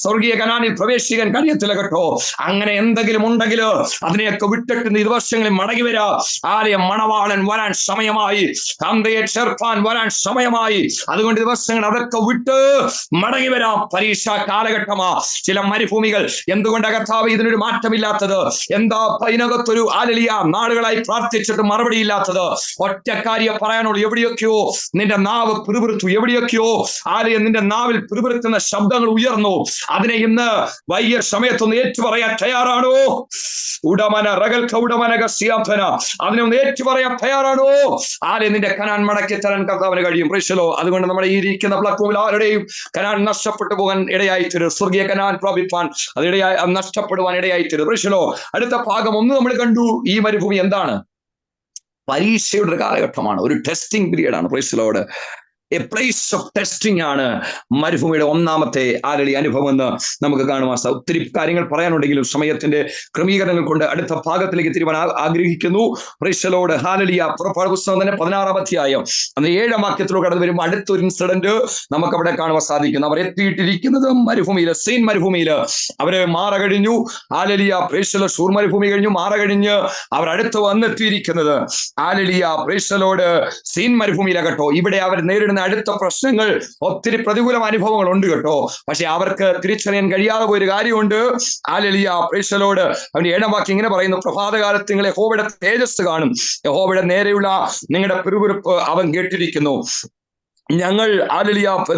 സ്വർഗീയ കനാലിൽ പ്രവേശിക്കാൻ കഴിയത്തില്ല കേട്ടോ. അങ്ങനെ എന്തെങ്കിലും ഉണ്ടെങ്കിൽ അതിനെയൊക്കെ വിട്ടിട്ട് ഈ ദിവസങ്ങളിൽ മടങ്ങി വരാ. ആലയം മണവാളൻ വരാൻ സമയമായി. കന്തയെ ചേർപ്പാൻ വരാൻ സമയമായി. അതുകൊണ്ട് ദിവസങ്ങൾ അതൊക്കെ വിട്ട് മടങ്ങി വരാം. പരീക്ഷാ കാലഘട്ടമാ. ചില മരുഭൂമികൾ. എന്തുകൊണ്ട് കർത്താവേ ഇതിനൊരു മാറ്റമില്ലാത്തത്? എന്താ ഇതിനകത്തൊരു ഹല്ലേലൂയ നാളുകളായി പ്രാർത്ഥിച്ചിട്ട് മറുപടി ഇല്ലാത്തത്? ഒറ്റ കാര്യം പറയാനുള്ളൂ. എവിടെയൊക്കെയോ നിന്റെ നാവ് പിറുപിറുത്തു. എവിടെയൊക്കെയോ ആലയം നിന്റെ നാവിൽ പിറുപിറുത്തുന്ന ശബ്ദങ്ങൾ ഉയർന്നു. അതിനെ ഇന്ന് വൈകിയ സമയത്തൊന്ന് ഏറ്റു പറയാൻ തയ്യാറാണോ? ഉടമന റകൽക്ക ഉടമനക സിയാഫന. അതിനെ ഒന്ന് ഏറ്റു പറയാൻ തയ്യാറാണോ? ആലയം നിന്റെ കനാൻ മടക്കി തരാൻ കർത്താവിന് കഴിയും. Price the Lord. അതുകൊണ്ട് നമ്മുടെ ഈ ഇരിക്കുന്ന പ്ലാറ്റ്ഫോമിൽ ആരുടെയും കനാൻ നഷ്ടപ്പെട്ടു പോകാൻ ഇടയായിത്തീരും. സ്വർഗീയ കനാൻ പ്രാപിപ്പാൻ അത് നഷ്ടപ്പെടുവാൻ ഇടയായിത്തീരും. Praise the Lord. അടുത്ത ഭാഗം ഒന്ന് നമ്മൾ കണ്ടു. ഈ മരുഭൂമി എന്താണ്? പരീക്ഷയുടെ ഒരു കാലഘട്ടമാണ്. ഒരു ടെസ്റ്റിംഗ് പീരീഡ് ആണ്. Price the Lord. A place of testing ആണ് മരുഭൂമിയുടെ ഒന്നാമത്തെ അനുഭവം എന്ന് നമുക്ക് കാണുവാൻ സാധിക്കും. ഒത്തിരി കാര്യങ്ങൾ പറയാനുണ്ടെങ്കിലും സമയത്തിന്റെ ക്രമീകരണങ്ങൾ കൊണ്ട് അടുത്ത ഭാഗത്തിലേക്ക് തിരുവാൻ ആഗ്രഹിക്കുന്നു. Price the Lord. ഹല്ലേലൂയ. പുറപ്പാട് പുസ്തകം തന്നെ 16-ാം അധ്യായം അന്ന് 7-ാം വാക്യത്തിലൂടെ കടന്നു വരുമ്പോൾ അടുത്തൊരു ഇൻസിഡന്റ് നമുക്ക് അവിടെ കാണുവാൻ സാധിക്കുന്നു. അവർ എത്തിയിട്ടിരിക്കുന്നത് മരുഭൂമിയില്, സീൻ മരുഭൂമിയില്. അവര് മാറ കഴിഞ്ഞു. Hallelujah. Praise the Lord. Shur മരുഭൂമി കഴിഞ്ഞു, മാറ കഴിഞ്ഞ് അവർ അടുത്ത് വന്നെത്തിയിരിക്കുന്നത് hallelujah. Praise the Lord. Sin മരുഭൂമിയിലാകട്ടോ. ഇവിടെ അവർ നേരിടുന്ന അടുത്ത പ്രശ്നങ്ങൾ, ഒത്തിരി പ്രതികൂല അനുഭവങ്ങൾ ഉണ്ട് കേട്ടോ. പക്ഷെ അവർക്ക് തിരിച്ചറിയാൻ കഴിയാതെ പോയൊരു കാര്യമുണ്ട്. ഹല്ലേലൂയ. Praise the Lord. അവന്റെ 7-ാം വാക്യം ഇങ്ങനെ പറയുന്നു. പ്രഭാതകാലത്ത് നിങ്ങൾ യഹോവയുടെ തേജസ് കാണും. യഹോവയുടെ നേരെയുള്ള നിങ്ങളുടെ പിറുപിറുപ്പ് അവൻ കേട്ടിരിക്കുന്നു.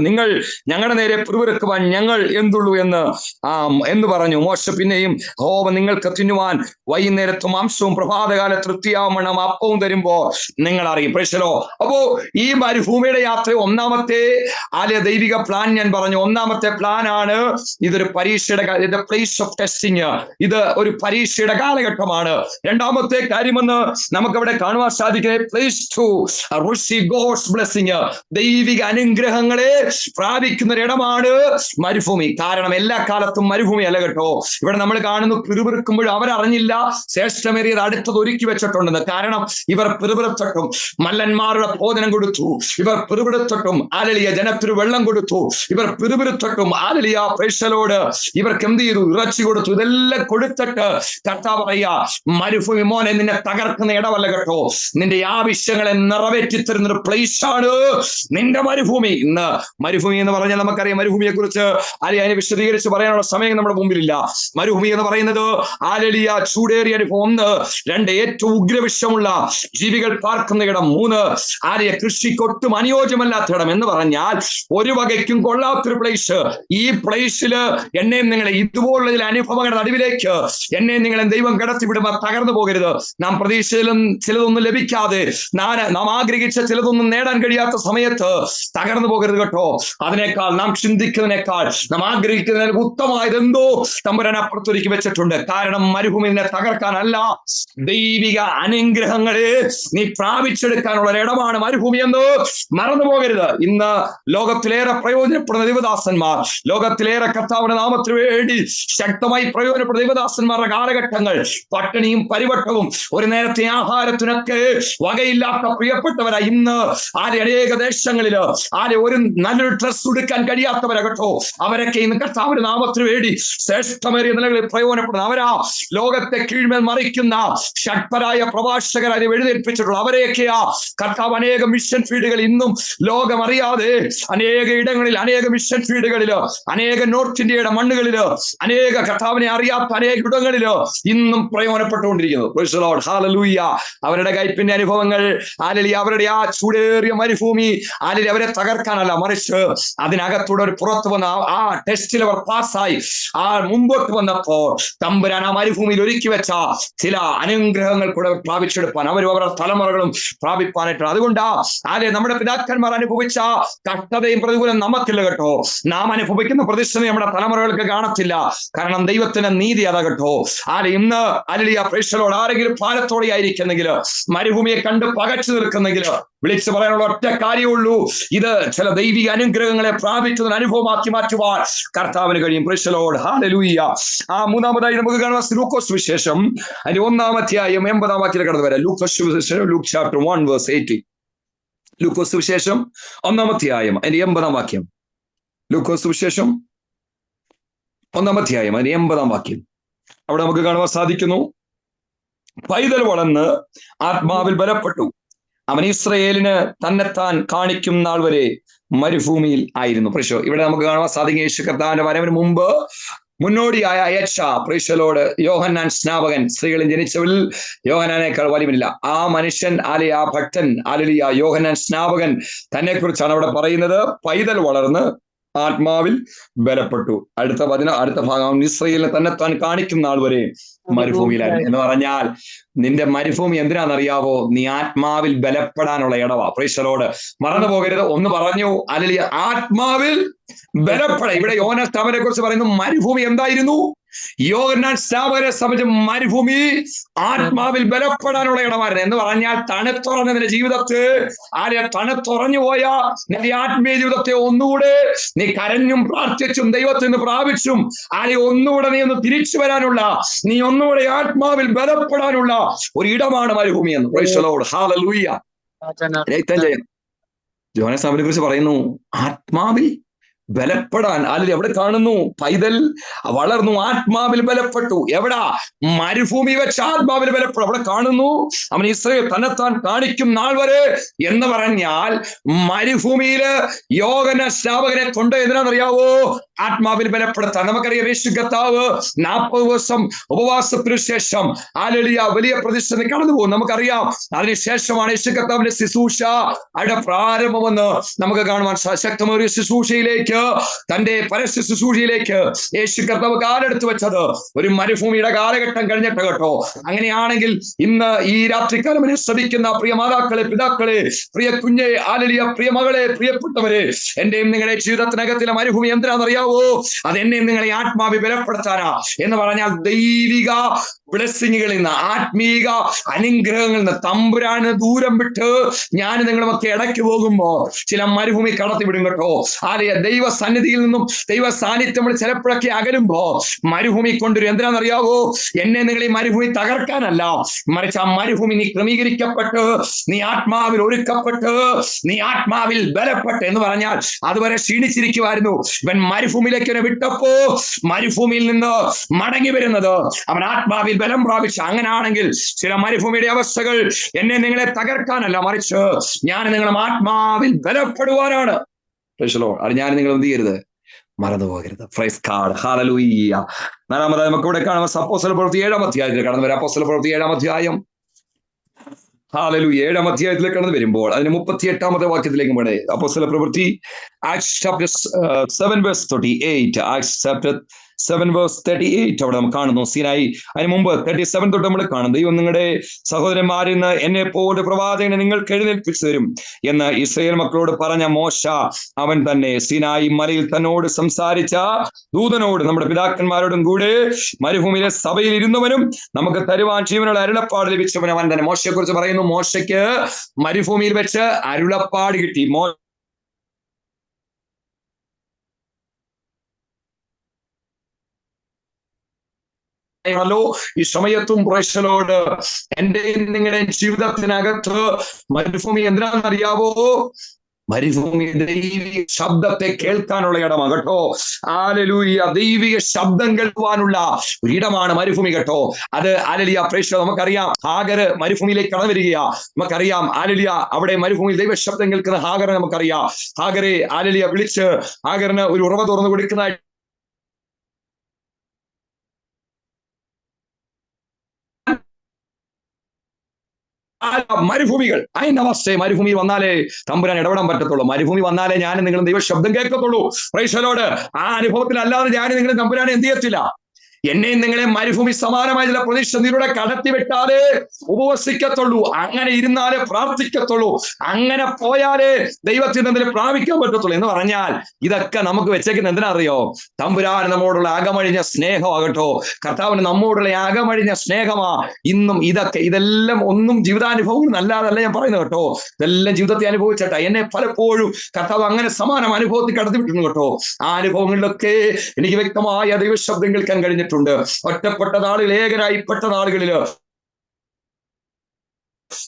നിങ്ങൾ ഞങ്ങളുടെ നേരെ പിറുപിറുക്കുവാൻ ഞങ്ങൾ എന്തുള്ളൂ എന്ന് പറഞ്ഞു. മോശ പിന്നെയും യഹോവ നിങ്ങൾക്ക് തിന്നുവാൻ വൈകുന്നേരത്ത് മാംസവും പ്രഭാതകാല തൃപ്തിയാവണം അപ്പവും തരുമ്പോ നിങ്ങൾ അറിയും. Price the Lord. അപ്പോ ഈ മരുഭൂമിയുടെ യാത്ര ഒന്നാമത്തെ ദൈവിക പ്ലാൻ ഞാൻ പറഞ്ഞു. ഒന്നാമത്തെ പ്ലാൻ ആണ് ഇതൊരു പരീക്ഷയുടെ പ്ലേസ് ഓഫ് ടെസ്റ്റിംഗ്. ഇത് ഒരു പരീക്ഷയുടെ കാലഘട്ടമാണ്. രണ്ടാമത്തെ കാര്യമെന്ന് നമുക്കവിടെ കാണുവാൻ സാധിക്കുന്നത് place to receive God's blessing. ദൈവിക അനുഗ്രഹങ്ങളെ പ്രാപിക്കുന്ന ഒരിടമാണ് മരുഭൂമി. കാരണം എല്ലാ കാലത്തും മരുഭൂമി അല്ല കേട്ടോ. ഇവിടെ നമ്മൾ കാണുന്നു പിറുപിറുക്കുമ്പോൾ അവരറിഞ്ഞില്ല ശ്രേഷ്ഠമേറിയത് അടുത്തത് ഒരുക്കി വെച്ചിട്ടുണ്ടെന്ന്. കാരണം ഇവർ പിറുപിറുത്തിട്ടും മല്ലന്മാരുടെ ഭോജനം കൊടുത്തു. ഇവർ പിറുപിറുത്തിട്ടും ഹല്ലേലൂയ ജനത്തിന് വെള്ളം കൊടുത്തു. ഇവർ പിറുപിറുത്തിട്ടും ഹല്ലേലൂയ പ്രൈസ് ദി ലോർഡ് ഇവർക്ക് എന്ത് ചെയ്തു? ഇറച്ചി കൊടുത്തു. ഇതെല്ലാം കൊടുത്തിട്ട് കർത്താവ് പറയാ, മരുഭൂമി മോനെ നിന്നെ തകർക്കുന്ന ഇടമല്ല കേട്ടോ. നിന്റെ ആവശ്യങ്ങളെ നിറവേറ്റി തരുന്ന ഒരു പ്ലേസ് ആണ് നിന്റെ മരുഭൂമി. ഇന്ന് മരുഭൂമി എന്ന് പറഞ്ഞാൽ നമുക്കറിയാം. മരുഭൂമിയെ കുറിച്ച് അതിനെ വിശദീകരിച്ച് പറയാനുള്ള സമയം നമ്മുടെ മുമ്പിലില്ല. മരുഭൂമി എന്ന് പറയുന്നത് ഹല്ലേലൂയ ചൂടേറിയ അനുഭവം. 1, 2 ഏറ്റവും ഉഗ്രവിഷമുള്ള ജീവികൾ പാർക്കുന്ന ഇടം. 3 കൃഷിക്കൊട്ടും അനുയോജ്യമല്ലാത്ത ഇടം. എന്ന് പറഞ്ഞാൽ ഒരു വകയ്ക്കും കൊള്ളാത്തൊരു പ്ലേസ്. ഈ പ്ലേസില് എന്നെയും നിങ്ങളെ ഇതുപോലുള്ള ചില അനുഭവങ്ങളുടെ നടുവിലേക്ക് എന്നെയും നിങ്ങളെ ദൈവം കിടത്തിവിടുമ്പോൾ തകർന്നു പോകരുത്. നാം പ്രതീക്ഷയിലും ചിലതൊന്നും ലഭിക്കാതെ നാം ആഗ്രഹിച്ച ചിലതൊന്നും നേടാൻ കഴിയാത്ത സമയത്ത് തകർന്നു പോകരുത് കേട്ടോ. അതിനേക്കാൾ നാം ചിന്തിക്കുന്നതിനേക്കാൾ നാം ആഗ്രഹിക്കുന്നതിന് ഉത്തമമായത് എന്തോ തമ്പുരാൻ അപ്പുറത്തൊരുക്കി വെച്ചിട്ടുണ്ട്. കാരണം മരുഭൂമിനെ തകർക്കാനല്ല, ദൈവിക അനുഗ്രഹങ്ങളെ നീ പ്രാപിച്ചെടുക്കാനുള്ള ഇടമാണ് മരുഭൂമി എന്ന് മറന്നു പോകരുത്. ഇന്ന് ലോകത്തിലേറെ പ്രയോജനപ്പെടുന്ന ദൈവദാസന്മാർ, ലോകത്തിലേറെ കർത്താവിന്റെ നാമത്തിന് വേണ്ടി ശക്തമായി പ്രയോജനപ്പെടുന്ന ദൈവദാസന്മാരുടെ കാലഘട്ടങ്ങൾ പട്ടിണിയും പരിവട്ടവും ഒരു നേരത്തെ ആഹാരത്തിനൊക്കെ വകയില്ലാത്ത പ്രിയപ്പെട്ടവരായി ഇന്ന് അനേക ദേശങ്ങളിൽ ദിവസങ്ങളില് ഒരു നല്ലൊരു ഡ്രസ് ഉടുക്കാൻ കഴിയാത്തവരകട്ടോ, അവരൊക്കെ ഇന്ന് കർത്താവിന്റെ നാമത്തിന് വേണ്ടി ശ്രേഷ്ഠമേറിയ നിലകളിൽ പ്രയോജനപ്പെടുന്ന അവരാ ലോകത്തെ കീഴ്മേൽ മറിക്കുന്ന ഷഡ്പരായ പ്രഭാഷകരെ എഴുന്നേൽപ്പിച്ചിട്ടുള്ള അവരെയൊക്കെയാ കർത്താവ് അനേക മിഷൻ ഫീൽഡുകൾ ഇന്നും ലോകമറിയാതെ അനേക ഇടങ്ങളിൽ, അനേക മിഷൻ ഫീൽഡുകളില്, അനേക നോർത്ത് ഇന്ത്യയുടെ മണ്ണുകളില്, അനേക കർത്താവിനെ അറിയാത്ത അനേക ഇടങ്ങളില് ഇന്നും പ്രയോജനപ്പെട്ടുകൊണ്ടിരിക്കുന്നു. ഹല്ലേലൂയ. അവരുടെ കയ്പിന്റെ അനുഭവങ്ങൾ അവരുടെ ആ ചൂടേറിയ മരുഭൂമി അവരെ തകർക്കാനല്ല, മറിച്ച് അതിനകത്തൂടെ ഒരു പുറത്തു വന്ന ആ ടെസ്റ്റിൽ അവർ പാസ്സായി മുമ്പോട്ട് വന്നപ്പോ തമ്പുരാൻ ആ മരുഭൂമിയിൽ ഒരുക്കി വെച്ച ചില അനുഗ്രഹങ്ങൾ കൂടെ പ്രാപിച്ചെടുപ്പാൻ അവരും അവരുടെ തലമുറകളും പ്രാപിപ്പാനായിട്ടാണ്. അതുകൊണ്ടാ നമ്മുടെ പിതാക്കന്മാർ അനുഭവിച്ച കഷ്ടതയും പ്രതികൂലം നമുക്കില്ല കേട്ടോ. നാം അനുഭവിക്കുന്ന പ്രതിസന്ധി നമ്മുടെ തലമുറകൾക്ക് കാണത്തില്ല. കാരണം ദൈവത്തിന്റെ നീതി അതാ കേട്ടോ. ഇന്ന് പ്രേക്ഷകരോട് ആരെങ്കിലും പാലത്തോടെ ആയിരിക്കുന്നെങ്കിൽ, മരുഭൂമിയെ കണ്ട് പകച്ചു നിൽക്കുന്നെങ്കിൽ വിളിച്ചു പറയാനുള്ള ഒറ്റ കാര്യമുള്ളൂ, ഇത് ചില ദൈവിക അനുഗ്രഹങ്ങളെ പ്രാപിച്ചതിന് അനുഭവമാക്കി മാറ്റുവാൻ കർത്താവിന് കഴിയും. പ്രേക്ഷകരോട് ഹല്ലേലൂയ. മൂന്നാമതായി നമുക്ക് കാണുന്ന ലൂക്കോസ് വിശേഷം അതിന്റെ 1-ാം അധ്യായം 80-ാം വാക്യത്തിൽ കടന്നു വരാം. ലൂക്കോസ് വിശേഷം, ലൂക്ക് ചാപ്റ്റർ 1 verse 80. ലൂക്കോസ് വിശേഷം 1-ാം അധ്യായം അതിന്റെ 80-ാം വാക്യം. ലൂക്കോസ് വിശേഷം 1-ാം അധ്യായം അതിന്റെ 80-ാം വാക്യം. അവിടെ നമുക്ക് കാണുവാൻ സാധിക്കുന്നു, പൈതൽ വളർന്ന് ആത്മാവിൽ ബലപ്പെട്ടു, അവൻ ഇസ്രയേലിന് തന്നെത്താൻ കാണിക്കും നാൾ വരെ മരുഭൂമിയിൽ ആയിരുന്നു. പ്രേക്ഷോ, ഇവിടെ നമുക്ക് കാണുവാൻ സാധിക്കും യേശു കർത്താവിന്റെ വരവിന് മുമ്പ് മുന്നോടിയായ അയച്ച പ്രേക്ഷകരോട് യോഹന്നാൻ സ്നാപകൻ, സ്ത്രീകളിൽ ജനിച്ചവരിൽ യോഹന്നാനേക്കാൾ വലിയവനില്ല. ആ മനുഷ്യൻ ആ ഭക്തൻ യോഹന്നാൻ സ്നാപകൻ തന്നെ കുറിച്ചാണ് അവിടെ പറയുന്നത്. പൈതൽ വളർന്ന് ആത്മാവിൽ ബലപ്പെട്ടു. അടുത്ത ഭാഗം, ഇസ്രയേലിനെ തന്നെത്താൻ കാണിക്കും നാൾ വരെ മരുഭൂമിയിലായിരുന്നു എന്ന് പറഞ്ഞാൽ നിന്റെ മരുഭൂമി എന്തിനാണെന്നറിയാവോ? നീ ആത്മാവിൽ ബലപ്പെടാനുള്ള ഇടവാ. പ്രേക്ഷകരോട് മറന്നു പോകരുത്. ഒന്ന് പറഞ്ഞു, ആത്മാവിൽ ബലപ്പെട. ഇവിടെ യോഹന്നാൻ സ്നാപകനെ കുറിച്ച് പറയുന്നു, മരുഭൂമി എന്തായിരുന്നു? യോഹന്നാൻ സ്നാപകനെ സംബന്ധിച്ച് മരുഭൂമി ആത്മാവിൽ ബലപ്പെടാനുള്ള ഇടമായിരുന്നു. എന്ന് പറഞ്ഞാൽ തണുത്തുറഞ്ഞ നിന്റെ ജീവിതത്തെ തണുത്തുറഞ്ഞു പോയ നിന്റെ ആത്മീയ ജീവിതത്തെ ഒന്നുകൂടെ നീ കരഞ്ഞും പ്രാർത്ഥിച്ചും ദൈവത്തിൽ നിന്ന് പ്രാപിച്ചും ഒന്നുകൂടെ നീ ഒന്ന് തിരിച്ചു വരാനുള്ള, നീ ഒന്നുകൂടെ ആത്മാവിൽ ബലപ്പെടാനുള്ള ഒരു ഇടമാണ് മരുഭൂമി എന്ന്. Price the Lord. ഹല്ലേലൂയ. യോഹന്നാൻ സ്നാപകനെ കുറിച്ച് പറയുന്നു, ആത്മാവിൽ ബലപ്പെടാൻ. അവിടെ കാണുന്നു, പൈതൽ വളർന്നു ആത്മാവിൽ ബലപ്പെട്ടു. എവിടാ? മരുഭൂമി വെച്ച് ആത്മാവിൽ ബലപ്പെടും. അവിടെ കാണുന്നു, അവൻ ഇസ്രയേൽ തന്നെത്താൻ കാണിക്കും നാൾ വരെ എന്ന് പറഞ്ഞാൽ മരുഭൂമിയില് യോഹന്നാൻ സ്നാപകനെ കൊണ്ട് എന്തിനാണെന്നറിയാവോ? ആത്മാവിൽ ബലപ്പെടുത്താൻ. നമുക്കറിയാം, യേശു കർത്താവ് 40 ദിവസം ഉപവാസത്തിനു ശേഷം വലിയ പ്രതിസന്ധി കടന്നു പോകും. നമുക്കറിയാം, അതിനുശേഷമാണ് യേശു കർത്താവിന്റെ ശുശ്രൂഷ അവിടെ പ്രാരംഭമെന്ന് നമുക്ക് കാണുവാൻ. ശക്തമേറിയ ശുശ്രൂഷയിലേക്ക്, തന്റെ പരസ്യ ശുശ്രൂഷയിലേക്ക് യേശു കർത്താവ് കാലെടുത്ത് വെച്ചത് ഒരു മരുഭൂമിയുടെ കാലഘട്ടം കഴിഞ്ഞിട്ട് കേട്ടോ. അങ്ങനെയാണെങ്കിൽ ഇന്ന് ഈ രാത്രികാലം ശ്രമിക്കുന്ന പ്രിയ മാതാക്കളെ, പിതാക്കളെ, പ്രിയ കുഞ്ഞെ, പ്രിയ മകളെ, പ്രിയപ്പെട്ടവരെ, എന്റെയും നിങ്ങളുടെ ജീവിതത്തിനകത്തിലെ മരുഭൂമി എന്തിനാണെന്നറിയാവോ? അതെന്നെയും നിങ്ങളെ ആത്മാവിൽ ബലപ്പെടുത്താനാ. എന്ന് പറഞ്ഞാൽ ദൈവിക ബ്ലെസ്സിങ്ങുകളിൽ നിന്ന്, ആത്മീക അനുഗ്രഹങ്ങളിൽ നിന്ന് തമ്പുരാന് ദൂരം വിട്ട് ഞാൻ നിങ്ങളുമൊക്കെ ഇടയ്ക്ക് പോകുമ്പോ ചില മരുഭൂമി കടത്തി വിടും കേട്ടോ. ദൈവ സന്നിധിയിൽ നിന്നും ദൈവ സാന്നിധ്യം ചിലപ്പോഴൊക്കെ അകലുമ്പോ മരുഭൂമി കൊണ്ടുവരും. എന്തിനാണെന്നറിയാവോ? എന്നെ നിങ്ങൾ ഈ മരുഭൂമി തകർക്കാനല്ല, മറിച്ച് ആ മരുഭൂമി നീ ക്രമീകരിക്കപ്പെട്ട്, നീ ആത്മാവിൽ ഒരുക്കപ്പെട്ട്, നീ ആത്മാവിൽ ബലപ്പെട്ട്. എന്ന് പറഞ്ഞാൽ അതുവരെ ക്ഷീണിച്ചിരിക്കുമായിരുന്നു, ഇവൻ മരുഭൂമിയിലേക്ക് വിട്ടപ്പോ മരുഭൂമിയിൽ നിന്ന് മടങ്ങി വരുന്നത് അവൻ ആത്മാവിൽ ബലം പ്രാപിച്ച. അങ്ങനെയാണെങ്കിൽ ചില മരുഭൂമിയുടെ അവസ്ഥകൾ എന്നെ നിങ്ങളെ തകർക്കാനല്ല, മറിച്ച് ഞാൻ നിങ്ങളും ആത്മാവിൽ ബലപ്പെടുവാനാണ്. അത് ഞാൻ നിങ്ങൾ എന്ത് ചെയ്യരുത്, മറന്നു പോകരുത്. Praise God. ഹല്ലേലൂയ. നാലാമതായി നമുക്ക് ഇവിടെ കാണുമ്പോൾ അപ്പോസ്തല പ്രവൃത്തി 7-ാം അധ്യായത്തിൽ കടന്നു വരാം. അപ്പോസ്തല പ്രവൃത്തി 7-ാം അധ്യായം. ഹല്ലേലൂയ. 7-ാം അധ്യായത്തിലേക്ക് കടന്നു വരുമ്പോൾ അതിന് 38-ാമത്തെ വാക്യത്തിലേക്ക് വേണേ. അപ്പോസ്തല പ്രവൃത്തി acts chapter 7 verse 38. Acts chapter 7 verse 38 അവിടെ നമ്മൾ കാണുന്നു. സീനായി അതിന് മുമ്പ് 37 തൊട്ട് നമ്മൾ കാണും, ദൈവം നിങ്ങളുടെ സഹോദരന്മാരിൽ നിന്ന് എന്നെ പോലെ പ്രവാചകനെ നിങ്ങൾക്ക് എഴുന്നേൽപ്പിച്ചു തരും എന്ന് ഇസ്രായേൽ മക്കളോട് പറഞ്ഞ മോശ അവൻ തന്നെ. സീനായി മലയിൽ തന്നോട് സംസാരിച്ച ദൂതനോട് നമ്മുടെ പിതാക്കന്മാരോടും കൂടെ മരുഭൂമിയിലെ സഭയിൽ ഇരുന്നവനും നമുക്ക് തരുവാൻ ജീവനുള്ള അരുളപ്പാട് ലഭിച്ചവൻ അവൻ തന്നെ. മോശയെ കുറിച്ച് പറയുന്നു, മോശയ്ക്ക് മരുഭൂമിയിൽ വെച്ച് അരുളപ്പാട് കിട്ടി. ഈ സമയത്തും പ്രേക്ഷകരോട് എന്റെയും നിങ്ങളുടെയും ജീവിതത്തിനകത്ത് മരുഭൂമി എന്തിനാണെന്നറിയാവോ? മരുഭൂമി ദൈവിക ശബ്ദത്തെ കേൾക്കാനുള്ള ഇടമാണ് കേട്ടോ. ഹല്ലേലൂയ. ദൈവിക ശബ്ദം കേൾക്കുവാനുള്ള ഒരു ഇടമാണ് മരുഭൂമി കേട്ടോ. അത് ഹല്ലേലൂയ പ്രേക്ഷകർ നമുക്കറിയാം. ഹാഗർ മരുഭൂമിയിലേക്ക് കടന്നു വരികയാ. നമുക്കറിയാം ഹല്ലേലൂയ അവിടെ മരുഭൂമിയിൽ ദൈവ ശബ്ദം കേൾക്കുന്ന ഹാഗറെ നമുക്കറിയാം. ഹാഗറെ ഹല്ലേലൂയ വിളിച്ച് ഹാഗറിന് ഒരു ഉറവ തുറന്നു കൊടുക്കുന്ന മരുഭൂമികൾ അതിന്റെ അവസ്ഥയെ മരുഭൂമി വന്നാലേ തമ്പുരാൻ ഇടപെടാൻ പറ്റത്തുള്ളൂ. മരുഭൂമി വന്നാലേ ഞാൻ നിങ്ങൾ ദൈവ ശബ്ദം കേൾക്കത്തുള്ളൂ. Price the Lord. ആ അനുഭവത്തിൽ അല്ലാതെ ഞാൻ നിങ്ങൾ തമ്പുരാനെ എന്ത് ചെയ്യത്തില്ല. എന്നെയും നിങ്ങളെ മരുഭൂമി സമാനമായ ചില പ്രതിസന്ധിയിലൂടെ കടത്തിവിട്ടാലേ ഉപവസിക്കത്തുള്ളൂ. അങ്ങനെ ഇരുന്നാലേ പ്രാർത്ഥിക്കത്തുള്ളൂ. അങ്ങനെ പോയാലേ ദൈവത്തിൽ നിന്ന് പ്രാപിക്കാൻ പറ്റത്തുള്ളൂ. എന്ന് പറഞ്ഞാൽ ഇതൊക്കെ നമുക്ക് വെച്ചേക്കുന്ന എന്തിനറിയോ? തമ്പുരാൻ നമ്മോടുള്ള അകമഴിഞ്ഞ സ്നേഹമാകട്ടോ. കർത്താവിന് നമ്മോടുള്ള അകമഴിഞ്ഞ സ്നേഹമാ. ഇന്നും ഇതെല്ലാം ഒന്നും ജീവിതാനുഭവങ്ങൾ അല്ലാതല്ല ഞാൻ പറയുന്നത് കേട്ടോ. ഇതെല്ലാം ജീവിതത്തെ അനുഭവിച്ചട്ടെ. എന്നെ പലപ്പോഴും കർത്താവ് അങ്ങനെ സമാനം അനുഭവത്തിൽ കടത്തിവിട്ടുണ്ട് കേട്ടോ. ആ അനുഭവങ്ങളിലൊക്കെ എനിക്ക് വ്യക്തമായ ദൈവശബ്ദം കേൾക്കാൻ കഴിഞ്ഞിട്ടുണ്ട്. ഒറ്റപ്പെട്ട നാളുകളിൽ, ഏകനായിപ്പെട്ട നാളുകളില്,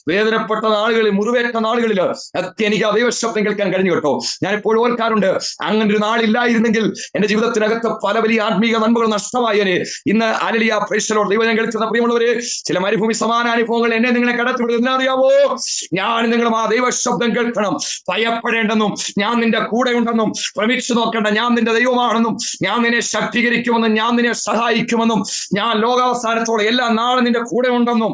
വേദനപ്പെട്ട നാളുകളിൽ, മുറിവേറ്റ നാളുകളിൽ ഒക്കെ എനിക്ക് ദൈവശബ്ദം കേൾക്കാൻ കഴിഞ്ഞു കേട്ടോ. ഞാൻ എപ്പോഴും ഓർക്കാറുണ്ട്, അങ്ങനെ ഒരു നാളില്ലായിരുന്നെങ്കിൽ എന്റെ ജീവിതത്തിനകത്ത് പല വലിയ ആത്മീയ നന്മകൾ നഷ്ടമായനെ. ഇന്ന് ഹല്ലേലൂയ പ്രൈസ് ദി ലോർഡ്. ദൈവം കേൾക്കുന്ന പ്രിയമുള്ളവരെ, ചില മരുഭൂമി സമാന അനുഭവങ്ങൾ എന്നെ നിങ്ങളെ കടത്തിവിടുന്നത് അറിയാവോ? ഞാൻ നിങ്ങളും ആ ദൈവശബ്ദം കേൾക്കണം. ഭയപ്പെടേണ്ടെന്നും ഞാൻ നിന്റെ കൂടെ ഉണ്ടെന്നും ശ്രമിച്ചു നോക്കേണ്ട, ഞാൻ നിന്റെ ദൈവമാണെന്നും ഞാൻ നിന്നെ ശക്തീകരിക്കുമെന്നും ഞാൻ നിന്നെ സഹായിക്കുമെന്നും ഞാൻ ലോകാവസാനത്തോടെ എല്ലാ നാളും നിന്റെ കൂടെ ഉണ്ടെന്നും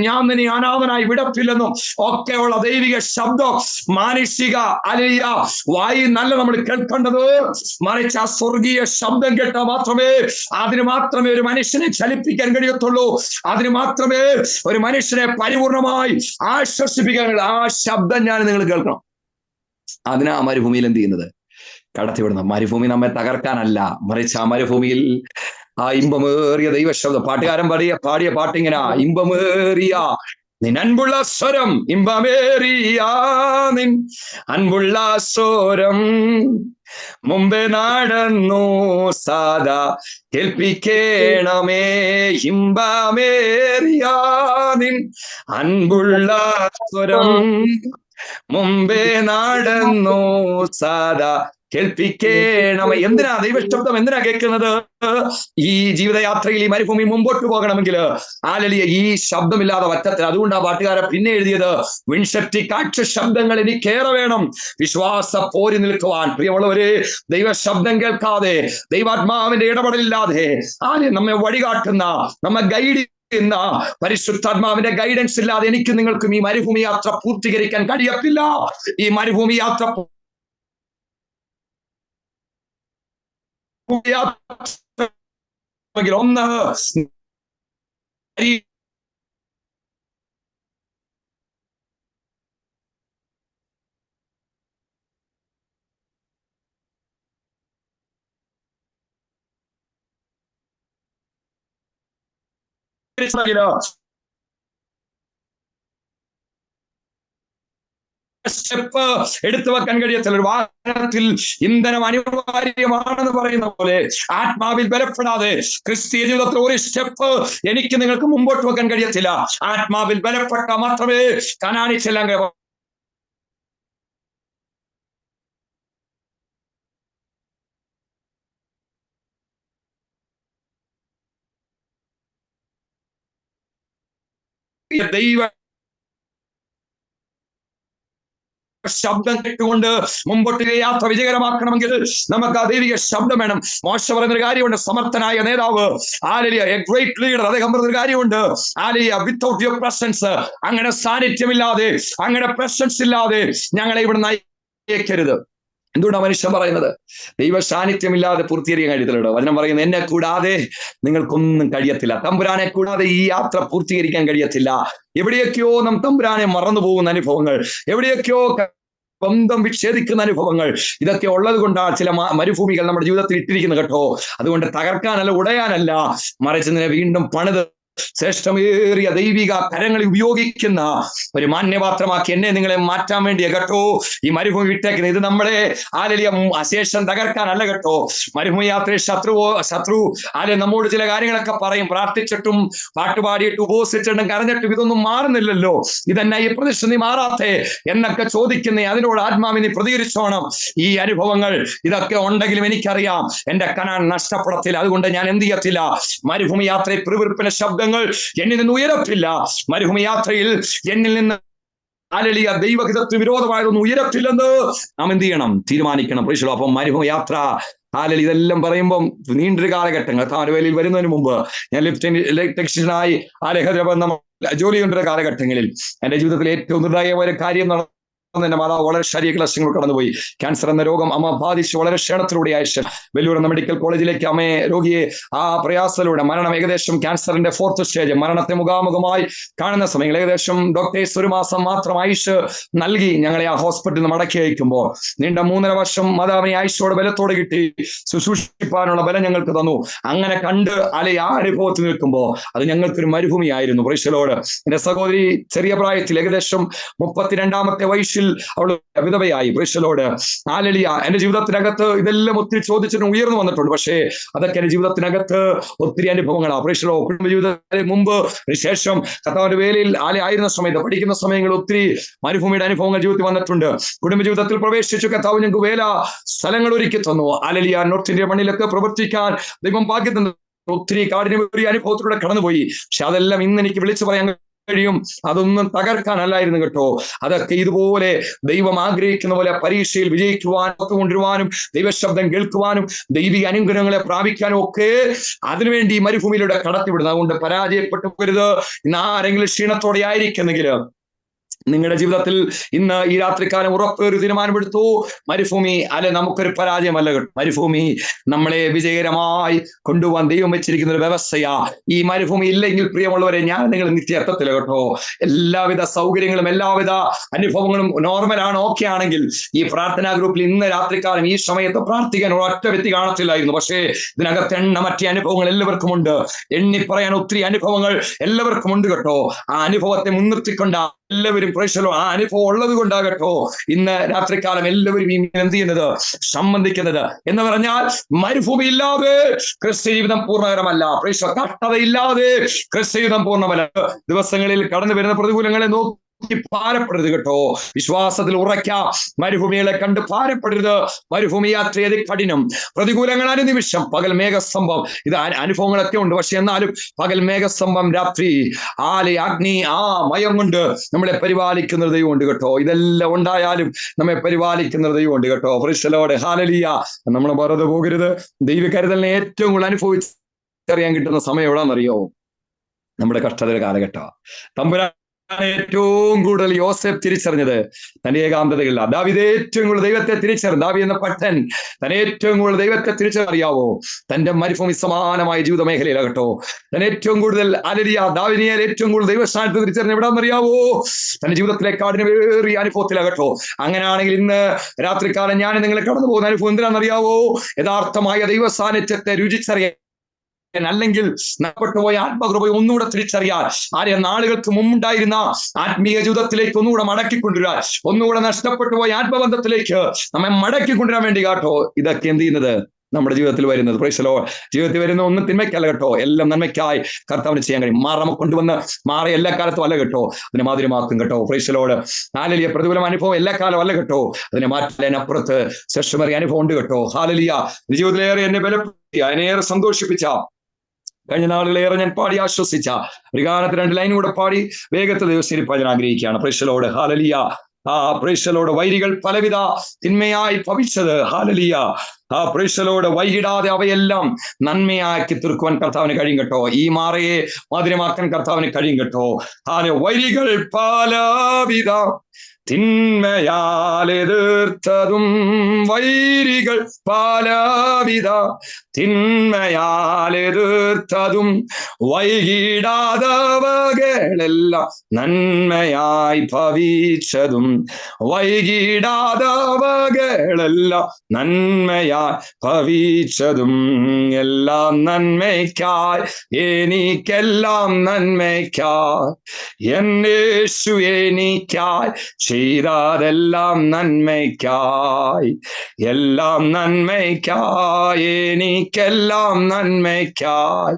ഞാൻ നിന്നെ അനാഥനായി വിടത്തില്ലെന്നും ഒക്കെയുള്ള ദൈവിക ശബ്ദം മാനുഷിക ഹല്ലേലൂയ വായി നല്ല നമ്മൾ കേൾക്കേണ്ടത്. മറിച്ച് ആ സ്വർഗീയ ശബ്ദം കേട്ടാൽ മാത്രമേ അതിന് മാത്രമേ ഒരു മനുഷ്യനെ ചലിപ്പിക്കാൻ കഴിയത്തുള്ളൂ. അതിന് മാത്രമേ ഒരു മനുഷ്യനെ പരിപൂർണമായി ആശ്വസിപ്പിക്കാൻ കഴിയൂ. ആ ശബ്ദം ഞാൻ നിങ്ങൾ കേൾക്കണം. അതിനാ മരുഭൂമിയിൽ എന്ത് ചെയ്യുന്നത്? കടത്തിവിടുന്നത്. മരുഭൂമി നമ്മെ തകർക്കാനല്ല, മറിച്ച് ആ മരുഭൂമിയിൽ ആ ഇമ്പമേറിയ ദൈവശബ്ദം. പാട്ടുകാരൻ പാടിയ പാട്ടിങ്ങനെ, ഇമ്പമേറിയ നിൻ അൻപുള്ള സ്വരം, ഇമ്പമേറിയ നിൻ അൻപുള്ള സ്വരം മുമ്പേ നടന്നു സാദാ കേൾപ്പിക്കണമേ, ഇമ്പമേറിയ നിൻ അൻപുള്ള സ്വരം മുമ്പേ നടന്നു സാദാ കേൾപ്പിക്കണമേ. എന്തിനാ ദൈവശബ്ദം എന്തിനാ കേൾക്കുന്നത്? ഈ ജീവിതയാത്രയിൽ, ഈ മരുഭൂമി മുമ്പോട്ട് പോകണമെങ്കിൽ ഹല്ലേലൂയ ഈ ശബ്ദമില്ലാതെ പറ്റത്തില്ല. അതുകൊണ്ട് ആ പാട്ടുകാരൻ പിന്നെ എഴുതിയത്, വിൺശക്തി കാഴ്ച ശബ്ദങ്ങൾ എനിക്കേറെ വേണം വിശ്വാസ പോരി നിൽക്കുവാൻ. പ്രിയമുള്ളവരെ, ദൈവശബ്ദം കേൾക്കാതെ, ദൈവാത്മാവിന്റെ ഇടപെടലില്ലാതെ, നമ്മെ വഴികാട്ടുന്ന, നമ്മെ ഗൈഡ് എന്ന പരിശുദ്ധാത്മാവിന്റെ ഗൈഡൻസ് ഇല്ലാതെ എനിക്ക് നിങ്ങൾക്കും ഈ മരുഭൂമി യാത്ര പൂർത്തീകരിക്കാൻ കഴിയത്തില്ല. ഈ മരുഭൂമി യാത്ര ഒന്ന് സ്റ്റെപ്പ് എടുത്തു വെക്കാൻ കഴിയത്തില്ല. ഒരു വാഹനത്തിൽ ഇന്ധനം അനിവാര്യമാണെന്ന് പറയുന്ന പോലെ ആത്മാവിൽ ബലപ്പെടാതെ ക്രിസ്തീയ ജീവിതത്തിൽ ഒരു സ്റ്റെപ്പ് എനിക്ക് നിങ്ങൾക്ക് മുമ്പോട്ട് വെക്കാൻ കഴിയത്തില്ല. ആത്മാവിൽ ബലപ്പെട്ടാൽ മാത്രമേ കനാനിൽ ചെല്ലാൻ കഴിയൂ. ദൈവ ശബ്ദം കേട്ടുകൊണ്ട് മുമ്പോട്ട് യാത്ര വിജയകരമാക്കണമെങ്കിൽ നമുക്ക് ആ ദൈവിക ശബ്ദം വേണം. മോശ പറയുന്നൊരു കാര്യമുണ്ട്, സമർത്ഥനായ നേതാവ്, ഹല്ലേലൂയ, എ ഗ്രേറ്റ് ലീഡർ, അദ്ദേഹം പറഞ്ഞൊരു കാര്യമുണ്ട്, ഹല്ലേലൂയ, വിത്തൗട്ട് യുവർ പ്രസൻസ്, അങ്ങനെ സാന്നിധ്യമില്ലാതെ, അങ്ങനെ പ്രസൻസ് ഇല്ലാതെ ഞങ്ങളെ ഇവിടെ നയിക്കരുത്. എന്തുകൊണ്ടാണ് മനുഷ്യൻ പറയുന്നത്? ദൈവ സാന്നിധ്യമില്ലാതെ പൂർത്തീകരിക്കാൻ കഴിയത്തില്ലല്ലോ. വചനം പറയുന്നത്, എന്നെ കൂടാതെ നിങ്ങൾക്കൊന്നും കഴിയത്തില്ല. തമ്പുരാനെ കൂടാതെ ഈ യാത്ര പൂർത്തീകരിക്കാൻ കഴിയത്തില്ല. എവിടെയൊക്കെയോ നാം തമ്പുരാനെ മറന്നു പോകുന്ന അനുഭവങ്ങൾ, എവിടെയൊക്കെയോ ബന്ധം വിച്ഛേദിക്കുന്ന അനുഭവങ്ങൾ, ഇതൊക്കെ ഉള്ളത് കൊണ്ടാണ് ചില മരുഭൂമികൾ നമ്മുടെ ജീവിതത്തിൽ ഇട്ടിരിക്കുന്നത് കേട്ടോ. അതുകൊണ്ട് തകർക്കാനല്ല, ഉടയാനല്ല, മറിച്ച് വീണ്ടും പണിത് ശ്രേഷ്ഠമേറിയ ദൈവിക കരങ്ങളെ ഉപയോഗിക്കുന്ന ഒരു മാന്യപാത്രമാക്കി എന്നെ നിങ്ങളെ മാറ്റാൻ വേണ്ടിയ കേട്ടോ ഈ മരുഭൂമി വിട്ടേക്കുന്നത്. ഇത് നമ്മളെ അശേഷം തകർക്കാനല്ല കേട്ടോ. മരുഭൂമി യാത്രയിൽ ശത്രു നമ്മോട് ചില കാര്യങ്ങളൊക്കെ പറയും. പ്രാർത്ഥിച്ചിട്ടും പാട്ടുപാടിയിട്ടും ഉപവസിച്ചിട്ടും കരഞ്ഞിട്ടും ഇതൊന്നും മാറുന്നില്ലല്ലോ, ഇതെന്നെ ഈ പ്രതിഷ്ഠ നീ മാറാത്തേ എന്നൊക്കെ ചോദിക്കുന്നേ. അതിനോട് ആത്മാവിനെ പ്രതികരിച്ചോണം. ഈ അനുഭവങ്ങൾ ഇതൊക്കെ ഉണ്ടെങ്കിലും എനിക്കറിയാം എന്റെ കനാൻ നഷ്ടപ്പെടത്തില്ല. അതുകൊണ്ട് ഞാൻ എന്ത് ചെയ്യത്തില്ല, മരുഭൂമി യാത്രയിൽ പിറുപിറുപ്പിന്റെ ശബ്ദങ്ങൾ എന്നിൽ നിന്ന് ഉയരത്തില്ല. മരുഭൂമി യാത്രയിൽ എന്നിൽ നിന്ന് ദൈവഹിതത്തിന് വിരോധമായതൊന്നും ഉയരത്തില്ലെന്ന് നാം എന്ത് ചെയ്യണം, തീരുമാനിക്കണം. അപ്പം മരുഭൂമി യാത്ര ഇതെല്ലാം പറയുമ്പം നീണ്ടൊരു കാലഘട്ടങ്ങൾ താരവേലിയിൽ വരുന്നതിന് മുമ്പ് ഞാൻ ടെക്നീഷ്യനായി ജോലി ചെയ്യേണ്ട കാലഘട്ടങ്ങളിൽ എന്റെ ജീവിതത്തിൽ ഏറ്റവും നിർണായകമായ കാര്യം എന്റെ മാതാവ് വളരെ ശാരീരിക ക്ലേശങ്ങൾ കടന്നുപോയി. ക്യാൻസർ എന്ന രോഗം അമ്മ ബാധിച്ച് വളരെ ക്ഷീണത്തിലൂടെ അയച്ചു വെല്ലൂർ എന്ന മെഡിക്കൽ കോളേജിലേക്ക് അമ്മയെ രോഗിയെ ആ പ്രയാസത്തിലൂടെ മരണം ഏകദേശം ക്യാൻസറിന്റെ 4th സ്റ്റേജ് മരണത്തെ മുഖാമുഖമായി കാണുന്ന സമയങ്ങൾ ഏകദേശം ഡോക്ടേഴ്സ് 1 മാസം മാത്രം ആയുഷ് നൽകി ഞങ്ങളെ ആ ഹോസ്പിറ്റലിൽ നിന്ന് മടക്കി അയക്കുമ്പോൾ നീണ്ട 3.5 വർഷം മാതാവിനെ ആയുഷോടെ ബലത്തോടെ കിട്ടി, ശുശ്രൂഷിപ്പാനുള്ള ബലം ഞങ്ങൾക്ക് തന്നു. അങ്ങനെ കണ്ട് ആ അനുഭവത്തിൽ നിൽക്കുമ്പോൾ അത് ഞങ്ങൾക്കൊരു മരുഭൂമിയായിരുന്നു. പ്രൈസലോട് എന്റെ സഹോദരി ചെറിയ പ്രായത്തിൽ ഏകദേശം 32ാമത്തെ വയസ്സിൽ അവൾ വിധവയായി. പ്രൈസലോട് എന്റെ ജീവിതത്തിനകത്ത് ഇതെല്ലാം ഒത്തിരി ചോദിച്ചിട്ട് ഉയർന്നു വന്നിട്ടുണ്ട്. പക്ഷേ അതൊക്കെ എന്റെ ജീവിതത്തിനകത്ത് ഒത്തിരി അനുഭവങ്ങളാണ്. പ്രൈസലോ കുടുംബ ജീവിതത്തിന് മുമ്പ് ശേഷം കർത്താവിന്റെ വേലയിൽ ആയിരുന്ന സമയത്ത് പഠിക്കുന്ന സമയങ്ങളിൽ ഒത്തിരി മരുഭൂമിയുടെ അനുഭവങ്ങൾ ജീവിതത്തിൽ വന്നിട്ടുണ്ട്. കുടുംബ ജീവിതത്തിൽ പ്രവേശിച്ചു കർത്താവ് ഞങ്ങൾക്ക് വേല സ്ഥലങ്ങൾ ഒരുക്കി തന്നു. നോർത്ത് ഇന്ത്യ മണ്ണിലൊക്കെ പ്രവർത്തിക്കാൻ ദൈവം ഭാഗ്യം തന്നു. ഒത്തിരി കാഠിന്യമേറിയ അനുഭവത്തിലൂടെ കടന്നുപോയി. പക്ഷെ അതെല്ലാം ഇന്ന് എനിക്ക് വിളിച്ചു പറയാൻ കഴിയും, അതൊന്നും തകർക്കാനല്ലായിരുന്നു കേട്ടോ. അതൊക്കെ ഇതുപോലെ ദൈവം ആഗ്രഹിക്കുന്ന പോലെ പരീക്ഷയിൽ വിജയിക്കുവാനും കൊണ്ടുവരുവാനും ദൈവശബ്ദം കേൾക്കുവാനും ദൈവിക അനുഗ്രഹങ്ങളെ പ്രാപിക്കാനും ഒക്കെ അതിനുവേണ്ടി മരുഭൂമിയിലൂടെ കടത്തിവിടുന്നത്. അതുകൊണ്ട് പരാജയപ്പെട്ടു പോകരുത്. ഇന്ന് ആരെങ്കിലും ക്ഷീണത്തോടെ ആയിരിക്കുന്നെങ്കിൽ നിങ്ങളുടെ ജീവിതത്തിൽ ഇന്ന് ഈ രാത്രികാലം ഉറപ്പൊരു തീരുമാനമെടുത്തു. മരുഭൂമി നമുക്കൊരു പരാജയമല്ല കേട്ടോ. മരുഭൂമി നമ്മളെ വിജയകരമായി കൊണ്ടുപോകാൻ ദൈവം വെച്ചിരിക്കുന്ന ഒരു വ്യവസ്ഥയാ. ഈ മരുഭൂമി ഇല്ലെങ്കിൽ പ്രിയമുള്ളവരെ ഞാൻ നിങ്ങൾ നിത്യർത്ഥത്തില്ല കേട്ടോ. എല്ലാവിധ സൗകര്യങ്ങളും എല്ലാവിധ അനുഭവങ്ങളും നോർമലാണ്, ഓക്കെ ആണെങ്കിൽ ഈ പ്രാർത്ഥനാ ഗ്രൂപ്പിൽ ഇന്ന് രാത്രികാലം ഈ സമയത്ത് പ്രാർത്ഥിക്കാൻ ഒറ്റ വ്യക്തി കാണത്തില്ലായിരുന്നു. പക്ഷേ ഇതിനകത്ത് എണ്ണമറ്റ അനുഭവങ്ങൾ എല്ലാവർക്കും ഉണ്ട്. എണ്ണി പറയാൻ ഒത്തിരി അനുഭവങ്ങൾ എല്ലാവർക്കും ഉണ്ട് കേട്ടോ. ആ അനുഭവത്തെ മുൻനിർത്തിക്കൊണ്ട എല്ലാവരും പ്രൈസലോ ആ അനുഭവം ഉള്ളത് കൊണ്ടാകട്ടോ ഇന്ന് രാത്രികാലം എല്ലാവരും എന്ത് ചെയ്യുന്നത്, സംബന്ധിക്കുന്നത്. എന്ന് പറഞ്ഞാൽ മരുഭൂമി ഇല്ലാതെ ക്രിസ്ത്യ ജീവിതം പൂർണ്ണകരമല്ല. പ്രൈസലോ കഷ്ടതയില്ലാതെ ക്രിസ്ത്യ ജീവിതം പൂർണ്ണമല്ല. ദിവസങ്ങളിൽ കടന്നു വരുന്ന പ്രതികൂലങ്ങളെ നോക്കി ഭാരപ്പെടരുത് കേട്ടോ. വിശ്വാസത്തിൽ ഉറയ്ക്കാം. മരുഭൂമികളെ കണ്ട് ഭാരപ്പെടരുത്. മരുഭൂമി യാത്ര കഠിനം, പ്രതികൂലങ്ങൾ അനുനിമിഷം. പകൽ മേഘസ്തംഭം, ഇത് അനുഭവങ്ങളൊക്കെ ഉണ്ട്. പക്ഷെ എന്നാലും പകൽ മേഘസ്തംഭം, രാത്രി അഗ്നി, മയം കൊണ്ട് നമ്മളെ പരിപാലിക്കുന്ന ദൈവമുണ്ട് കേട്ടോ. ഇതെല്ലാം ഉണ്ടായാലും നമ്മെ പരിപാലിക്കുന്ന ദൈവമുണ്ട് കേട്ടോ. പ്രൈസലോടെ ഹല്ലേലൂയ. നമ്മൾ വെറുതെ പോകരുത്. ദൈവകരുതലിനെ ഏറ്റവും കൂടുതൽ അനുഭവിച്ചറിയാൻ കിട്ടുന്ന സമയം എവിടാന്നറിയോ? നമ്മുടെ കഷ്ടതയുടെ കാലഘട്ടമാണ്. തമ്പുരാൻ ഏറ്റവും കൂടുതൽ യോസേഫ് തിരിച്ചറിഞ്ഞത് തന്റെ ഏകാന്തതകളില്ല. ദാവീദ് ഏറ്റവും കൂടുതൽ ദൈവത്തെ തിരിച്ചറിഞ്ഞു. ദാവീദ് എന്ന ഭക്തൻ തന്നെ ഏറ്റവും കൂടുതൽ ദൈവത്തെ തിരിച്ചറിയാവോ? തന്റെ മരുഭൂമി സമാനമായ ജീവിത മേഖലയിലാകട്ടോ. തന്നെ ഏറ്റവും കൂടുതൽ ദാവീദിനെ ഏറ്റവും കൂടുതൽ ദൈവസ്ഥാനത്ത് തിരിച്ചറിഞ്ഞ എവിടാന്നറിയാവോ? തന്റെ ജീവിതത്തിലെ കാഠിന്യമേറിയ അനുഭവത്തിലാകട്ടോ. അങ്ങനെയാണെങ്കിൽ ഇന്ന് രാത്രികാലം ഞാൻ നിങ്ങളെ കടന്നു പോകുന്ന അനുഭവം എന്തിനാണെന്നറിയാവോ? യഥാർത്ഥമായ ദൈവ സാന്നിധ്യത്തെ രുചിച്ചറിയാൻ, അല്ലെങ്കിൽ നഷ്ടപ്പെട്ടുപോയ ആത്മകൃപയെ ഒന്നുകൂടെ തിരിച്ചറിയാൻ, നാളുകൾക്ക് മുമ്പുണ്ടായിരുന്ന ആത്മീയ ജീവിതത്തിലേക്ക് ഒന്നുകൂടെ മടക്കിക്കൊണ്ടുവരാൻ, ഒന്നുകൂടെ നഷ്ടപ്പെട്ടു പോയ ആത്മബന്ധത്തിലേക്ക് നമ്മെ മടക്കിക്കൊണ്ടുവരാൻ വേണ്ടി കേട്ടോ ഇതൊക്കെ എന്ത് ചെയ്യുന്നത്, നമ്മുടെ ജീവിതത്തിൽ വരുന്നത്. പ്രൈസലോ ജീവിതത്തിൽ വരുന്ന ഒന്നും തിന്മയ്ക്കല്ല കേട്ടോ, എല്ലാം നന്മയ്ക്കായി കർത്താവിന് ചെയ്യാൻ കഴിയും. നമുക്ക് കൊണ്ടുവന്ന് മാറി എല്ലാ കാലത്തും അല്ല കേട്ടോ, അതിനെ മാതിരിമാക്കും കേട്ടോ. പ്രൈസലോട് ഹാലലിയ. പ്രതികൂലം അനുഭവം എല്ലാ കാലം അല്ല കേട്ടോ, അതിനെ മാറ്റാനപ്പുറത്ത് ശ്രേഷ്ഠമേറിയ അനുഭവം ഉണ്ട് കേട്ടോ. ഹാലലിയ. ജീവിതത്തിലേറെ എന്നെ ബലപ്പെടുത്തി, അതിനേറെ സന്തോഷിപ്പിച്ച, കഴിഞ്ഞ നാളുകളേറെ ഞാൻ പാടി ആശ്വസിച്ച ഒരു ഗാനത്തിന് 2 ലൈൻ കൂടെ പാടി വേഗത്തിൽ ദിവസം ഞാൻ ആഗ്രഹിക്കുകയാണ്. പ്രൈസലോട് ഹാലലിയ. പ്രൈസലോട് വൈരികൾ പലവിധ തിന്മയായി ഭവിച്ചത്, ഹാലലിയ. പ്രൈസലോട് വൈകിടാതെ അവയെല്ലാം നന്മയാക്കി തീർക്കുവാൻ കർത്താവിന് കഴിയും കേട്ടോ. ഈ മാറയെ മാതിരമാക്കാൻ കർത്താവിന് കഴിയും കേട്ടോ. വൈരികൾ പലവിധ തിന്മയാൽ എതിർത്തതും, വൈരികൾ പലവിധ തിന്മയാൽ എതിർത്തതും, വൈകിടാതവകളെല്ലാം നന്മയായി ഭവിച്ചതും, വൈകിടാതവകളെല്ലാം നന്മയായി ഞാൻ ഭവിച്ചതും എല്ലാം നന്മയ്ക്കായി, എനിക്കെല്ലാം നന്മയ്ക്കായി. എന്നേശു എനിക്കായി ചെയ്തതെല്ലാം നന്മയ്ക്കായി, എല്ലാം നന്മയ്ക്കായി, എനിക്കെല്ലാം നന്മയ്ക്കായി.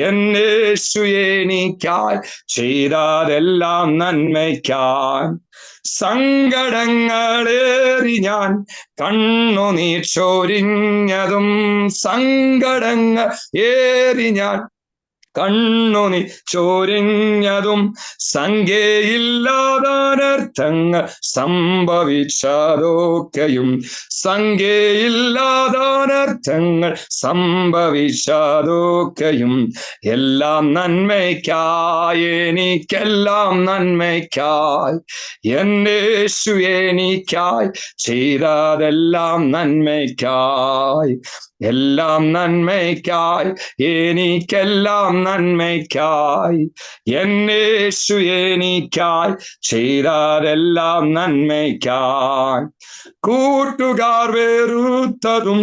എന്നേശു എനിക്കായി ചെയ്തതെല്ലാം നന്മയ്ക്കായി. സങ്കടങ്ങളേറി ഞാൻ കണ്ണുനീർ ചൊരിഞ്ഞതും, സങ്കടങ്ങൾ ഏറി ഞാൻ കണ്ണുനീർ ചൊരിഞ്ഞതും, സംഖ്യയില്ലാതനർത്ഥങ്ങൾ സംഭവിച്ചതൊക്കെയും, സംഖ്യയില്ലാതനർത്ഥങ്ങൾ സംഭവിച്ചതൊക്കെയും എല്ലാം നന്മയ്ക്കായി, എനിക്കെല്ലാം നന്മയ്ക്കായി. എന്നേശു എനിക്കായി ചെയ്തതെല്ലാം നന്മയ്ക്കായി, എല്ലാം നന്മയ്ക്കായി, എനിക്കെല്ലാം നന്മയ്ക്കായി. എന്നേശു എനിക്കായി ചെയ്തതെല്ലാം നന്മയ്ക്കായി. കൂട്ടുകാർ വെറുത്തതും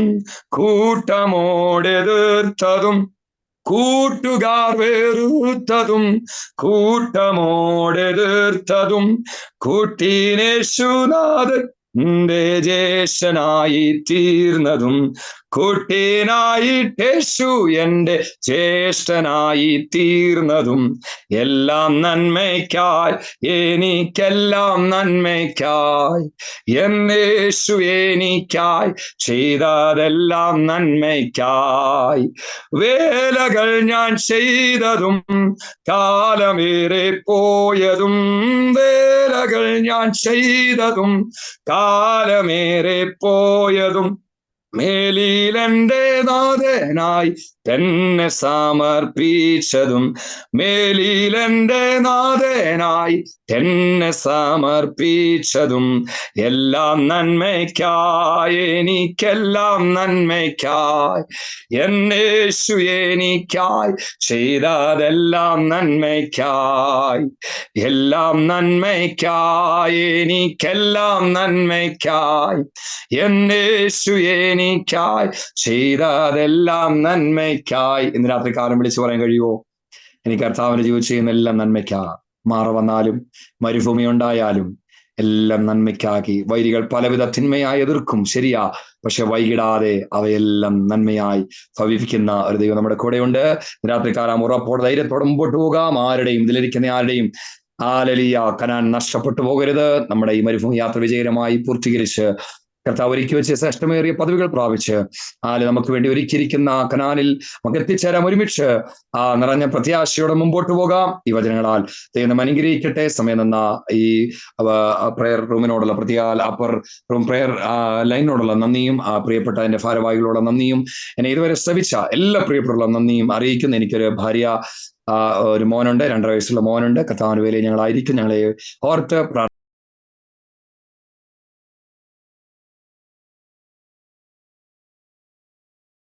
കൂട്ടമോടെതിർത്തതും, കൂട്ടുകാർ വെറുത്തതും കൂട്ടമോടെതിർത്തതും, കൂട്ടിനേശുനാഥൻ എന്റെ ജ്യേഷ്ഠനായി തീർന്നതും, കൂട്ടിനായിട്ടേശു എന്റെ ജ്യേഷ്ഠനായി തീർന്നതും എല്ലാം നന്മയ്ക്കായി, എനിക്കെല്ലാം നന്മയ്ക്കായി. എന്നേശു എനിക്കായി ചെയ്തതെല്ലാം നന്മയ്ക്കായി. വേലകൾ ഞാൻ ചെയ്തതും കാലമേറെ പോയതും, വേലകൾ ഞാൻ ചെയ്തതും കാലമേറെ പോയതും, മേലിലെന്റെ നാഥനായി തന്നെ സമർപ്പിച്ചതും, മേലിലെന്റെ നാഥനായി തന്നെ സമർപ്പിച്ചതും എല്ലാം നന്മയ്ക്കായി, എനിക്കെല്ലാം നന്മയ്ക്കായി. എന്നേശു എനിക്കായി ചെയ്തതെല്ലാം നന്മയ്ക്കായി, എല്ലാം നന്മയ്ക്കായി, എനിക്കെല്ലാം നന്മയ്ക്കായി. എന്നേശു എനിക്കായി ചെയ്തതെല്ലാം നന്മയ്ക്കായി. ഇന്ന് രാത്രി കാലം വിളിച്ചു പറയാൻ കഴിയുമോ? എനിക്ക് കർത്താവിന്റെ ജീവിതം ചെയ്യുന്ന എല്ലാം നന്മയ്ക്കാ. മാറ വന്നാലും മരുഭൂമി ഉണ്ടായാലും എല്ലാം നന്മയ്ക്കാക്കി. വൈരികൾ പലവിധ തിന്മയായി എതിർക്കും, ശരിയാ, പക്ഷെ വൈകിടാതെ അവയെല്ലാം നന്മയായി ഭവിപ്പിക്കുന്ന ഒരു ദൈവം നമ്മുടെ കൂടെയുണ്ട്. രാത്രികാലം ഉറപ്പോടെ ധൈര്യത്തോടെ മുമ്പോട്ട് പോകാം. ആരുടെയും ഇതിലിരിക്കുന്ന ആരുടെയും കനാൻ നഷ്ടപ്പെട്ടു പോകരുത്. നമ്മുടെ ഈ മരുഭൂമി യാത്ര വിജയകരമായി പൂർത്തീകരിച്ച് കർത്താവ് ഒരുക്കി വെച്ച് ശ്രേഷ്ഠമേറിയ പദവികൾ പ്രാപിച്ച് നമുക്ക് വേണ്ടി ഒരുക്കിയിരിക്കുന്ന കനാനിൽ നമുക്ക് എത്തിച്ചേരാം. ഒരുമിച്ച് നിറഞ്ഞ പ്രത്യാശയോടെ മുമ്പോട്ട് പോകാം. ഈ വചനങ്ങളാൽ ദൈവം അനുഗ്രഹിക്കട്ടെ. സമയം നിന്ന ഈ പ്രെയർ റൂമിനോടുള്ള അപ്പർ റൂം പ്രെയർ ലൈനിനോടുള്ള നന്ദിയും പ്രിയപ്പെട്ട എൻ്റെ ഭാരവാഹികളോടുള്ള നന്ദിയും എന്നെ ഇതുവരെ ശ്രവിച്ച എല്ലാ പ്രിയപ്പെട്ട നന്ദിയും അറിയിക്കുന്നു. എനിക്കൊരു ഭാര്യ, ഒരു മോനുണ്ട്, 2.5 വയസ്സുള്ള മോനുണ്ട്. കർത്താവിന്റെ വേലയിൽ ഞങ്ങളായിരിക്കും. ഞങ്ങളെ ഓർത്ത്